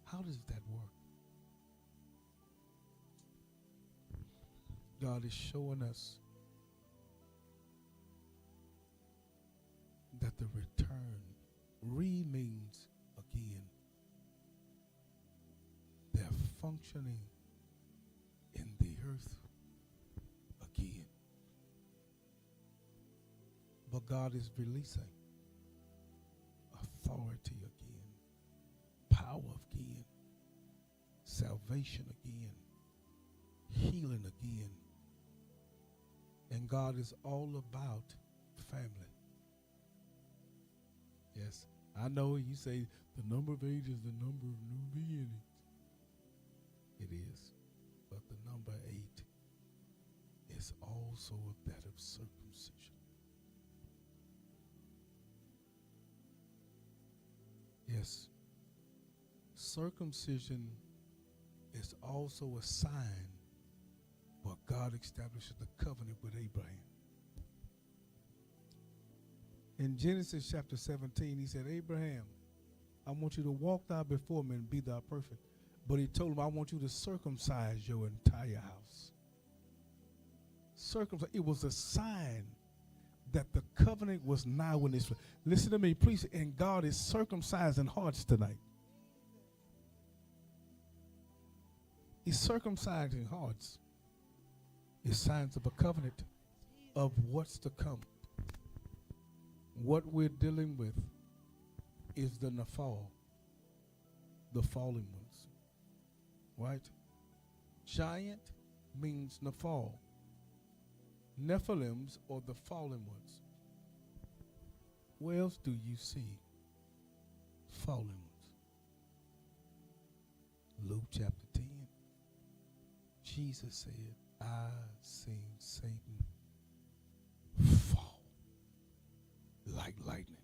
How does that work? God is showing us that the return means again. They're functioning in the earth again. But God is releasing authority again, power again, salvation again, healing again. And God is all about family. Yes, I know you say the number of age is the number of new beginnings. It is. But the number 8 is also that of circumcision. Yes. Circumcision is also a sign where God establishes the covenant with Abraham. In Genesis chapter 17, he said, Abraham, I want you to walk thou before me and be thou perfect. But he told him, I want you to circumcise your entire house. Circumcise. It was a sign that the covenant was now in Israel. Listen to me, please. And God is circumcising hearts tonight. He's circumcising hearts. It's signs of a covenant of what's to come. What we're dealing with is the Nephal, the fallen ones, right? Giant means Nephal. Nephilims are the fallen ones. Where else do you see fallen ones? Luke chapter 10. Jesus said, I seen Satan fall like lightning.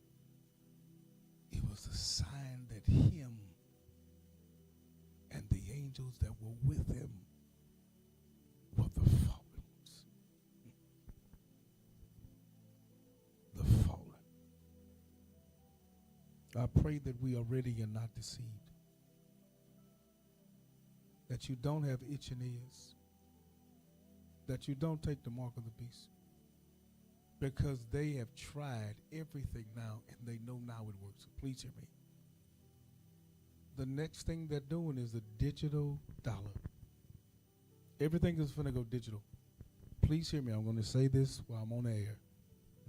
It was a sign that him and the angels that were with him were the fallen ones. I pray that we are ready and not deceived. That you don't have itching ears. That you don't take the mark of the beast. Because they have tried everything now and they know now it works. So please hear me. The next thing they're doing is a digital dollar. Everything is going to go digital. Please hear me. I'm going to say this while I'm on air.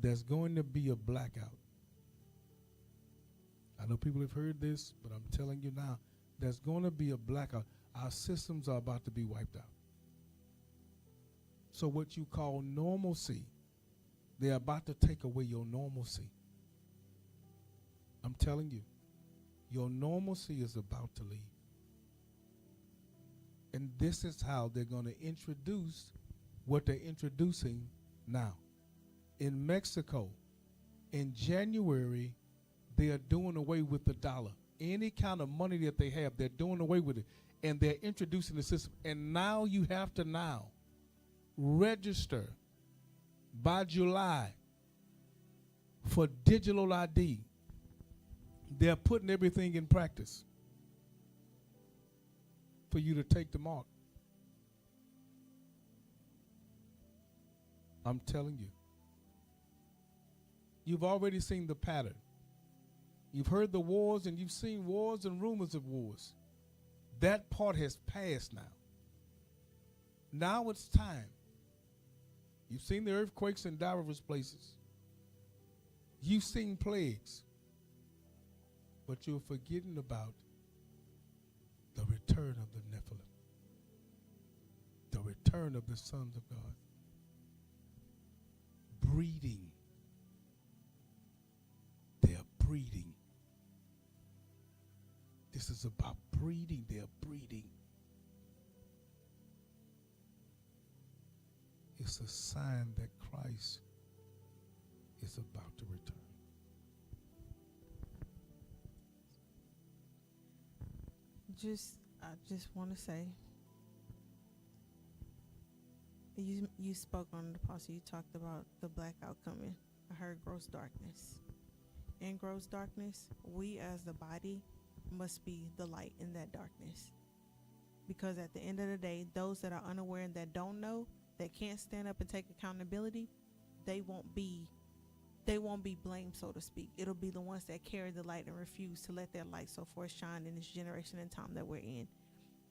There's going to be a blackout. I know people have heard this, but I'm telling you now, there's going to be a blackout. Our systems are about to be wiped out. So what you call normalcy, they're about to take away your normalcy. I'm telling you, your normalcy is about to leave. And this is how they're going to introduce what they're introducing now. In Mexico, in January, they are doing away with the dollar. Any kind of money that they have, they're doing away with it. And they're introducing the system. And now you have to now register by July for digital ID. They're putting everything in practice for you to take the mark. I'm telling you. You've already seen the pattern. You've heard the wars and you've seen wars and rumors of wars. That part has passed now. Now it's time. You've seen the earthquakes in diverse places. You've seen plagues. But you're forgetting about the return of the Nephilim. The return of the sons of God. Breeding. They are breeding. This is about breeding. They are breeding. It's a sign that Christ is about to return. I just want to say, you spoke on the apostle. You talked about the blackout coming. I heard gross darkness. In gross darkness, we as the body must be the light in that darkness. Because at the end of the day, those that are unaware and that don't know, that can't stand up and take accountability, they won't be blamed, so to speak. It'll be the ones that carry the light and refuse to let their light so forth shine in this generation and time that we're in.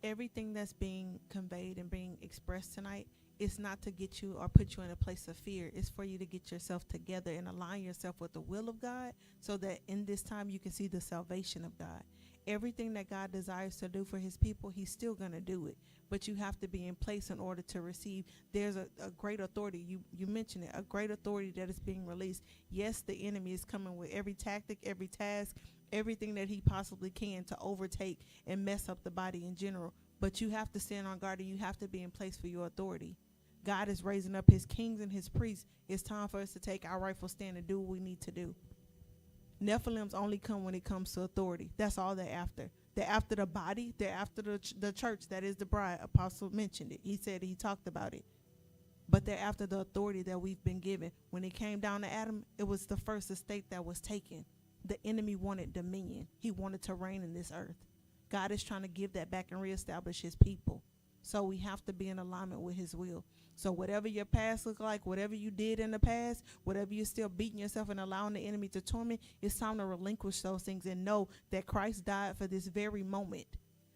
Everything that's being conveyed and being expressed tonight is not to get you or put you in a place of fear. It's for you to get yourself together and align yourself with the will of God so that in this time you can see the salvation of God. Everything that God desires to do for his people, he's still going to do it. But you have to be in place in order to receive. There's a great authority. You mentioned it, a great authority that is being released. Yes, the enemy is coming with every tactic, every task, everything that he possibly can to overtake and mess up the body in general. But you have to stand on guard and you have to be in place for your authority. God is raising up his kings and his priests. It's time for us to take our rightful stand and do what we need to do. Nephilims only come when it comes to authority. That's all they're after. They're after the body. They're after the church. That is the bride. Apostle mentioned it. He said he talked about it. But they're after the authority that we've been given. When it came down to Adam, it was the first estate that was taken. The enemy wanted dominion. He wanted to reign in this earth. God is trying to give that back and reestablish his people. So we have to be in alignment with his will. So whatever your past look like, whatever you did in the past, whatever you're still beating yourself and allowing the enemy to torment, it's time to relinquish those things and know that Christ died for this very moment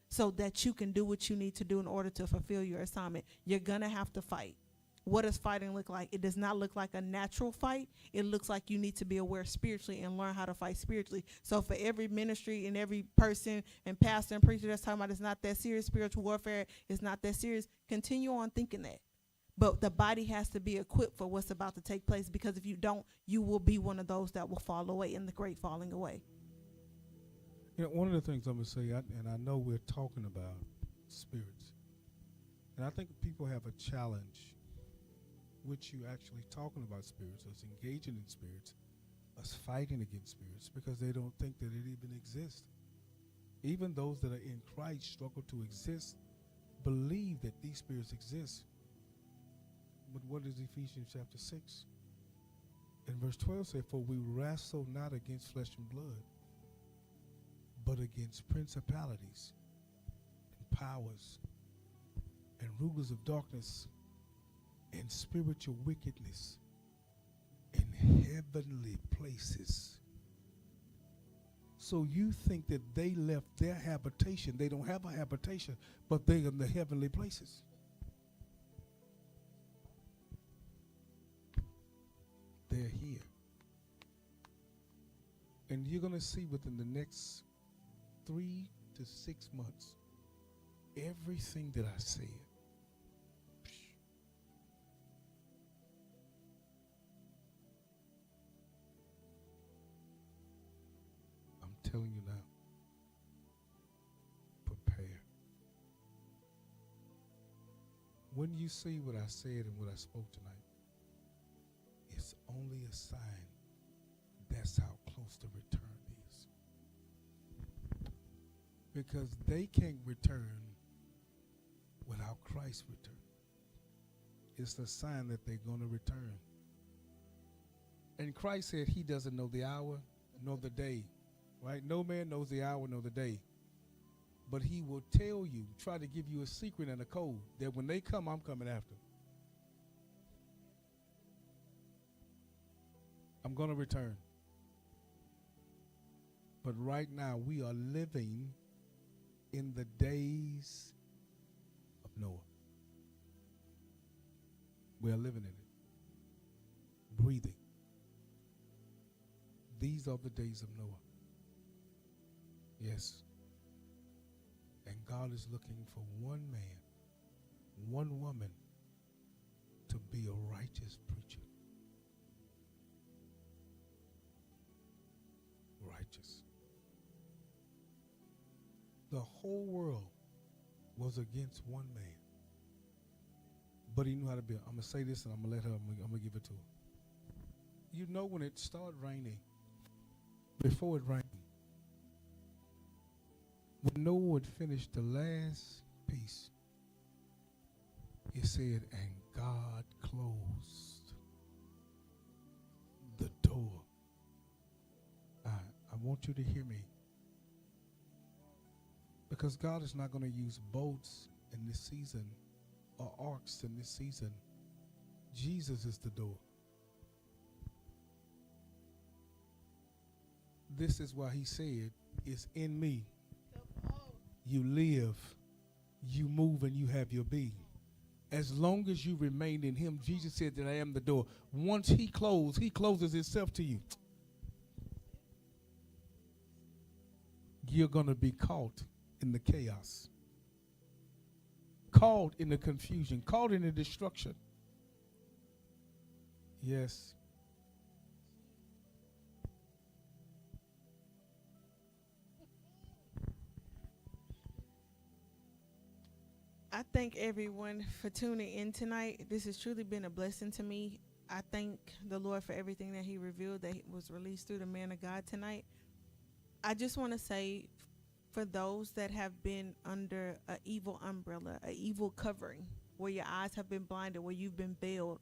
so that you can do what you need to do in order to fulfill your assignment. You're going to have to fight. What does fighting look like? It does not look like a natural fight. It looks like you need to be aware spiritually and learn how to fight spiritually. So for every ministry and every person and pastor and preacher that's talking about it's not that serious, spiritual warfare is not that serious, continue on thinking that. But the body has to be equipped for what's about to take place, because if you don't, you will be one of those that will fall away in the great falling away. You know, one of the things I'm going to say, and I know we're talking about spirits, and I think people have a challenge with you actually talking about spirits, us engaging in spirits, us fighting against spirits, because they don't think that it even exists. Even those that are in Christ struggle to exist, believe that these spirits exist. But what does Ephesians chapter 6 and verse 12 say? For we wrestle not against flesh and blood, but against principalities and powers and rulers of darkness and spiritual wickedness in heavenly places. So you think that they left their habitation. They don't have a habitation, but they're in the heavenly places. They're here. And you're going to see within the next 3 to 6 months, everything that I said. I'm telling you now, prepare. When you see what I said and what I spoke tonight, it's only a sign that's how close the return is. Because they can't return without Christ's return. It's a sign that they're going to return. And Christ said he doesn't know the hour nor the day. Right? No man knows the hour nor the day. But he will tell you, try to give you a secret and a code that when they come, I'm coming after. I'm going to return. But right now, we are living in the days of Noah. We are living in it. Breathing. These are the days of Noah. Yes. And God is looking for one man, one woman to be a righteous preacher. Righteous. The whole world was against one man. But he knew how to be. I'm going to say this and I'm going to let her, I'm going to give it to her. You know when it started raining, before it rained, when Noah had finished the last piece, it said, and God closed the door. I want you to hear me. Because God is not going to use boats in this season or arks in this season. Jesus is the door. This is why he said, it's in me. You live, you move, and you have your being. As long as you remain in him, Jesus said that I am the door. Once he closes himself to you. You're going to be caught in the chaos, caught in the confusion, caught in the destruction. Yes. I thank everyone for tuning in tonight. This has truly been a blessing to me. I thank the Lord for everything that he revealed that was released through the man of God tonight. I just want to say, for those that have been under an evil umbrella, an evil covering, where your eyes have been blinded, where you've been veiled,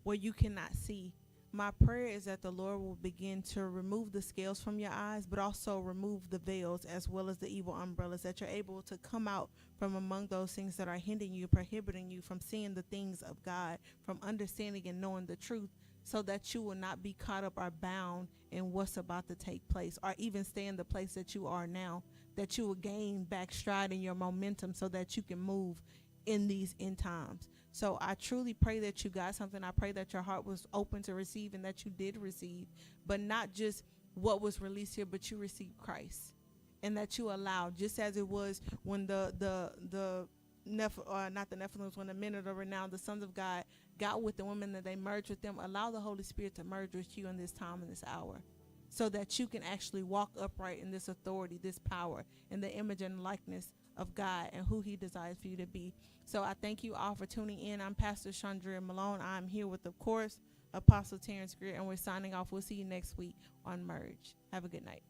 where you cannot see, my prayer is that the Lord will begin to remove the scales from your eyes, but also remove the veils as well as the evil umbrellas, that you're able to come out from among those things that are hindering you, prohibiting you from seeing the things of God, from understanding and knowing the truth, so that you will not be caught up or bound in what's about to take place, or even stay in the place that you are now, that you will gain back stride in your momentum so that you can move in these end times. So I truly pray that you got something. I pray that your heart was open to receive and that you did receive, but not just what was released here, but you received Christ, and that you allowed, just as it was when not the Nephilims, when the men of the renown, the sons of God, got with the women, that they merged with them. Allow the Holy Spirit to merge with you in this time and this hour, so that you can actually walk upright in this authority, this power, in the image and likeness of God and who he desires for you to be. So I thank you all for tuning in. I'm Pastor Chandrea Malone. I'm here with, of course, Apostle Tyrance Greer, and we're signing off. We'll see you next week on Merge. Have a good night.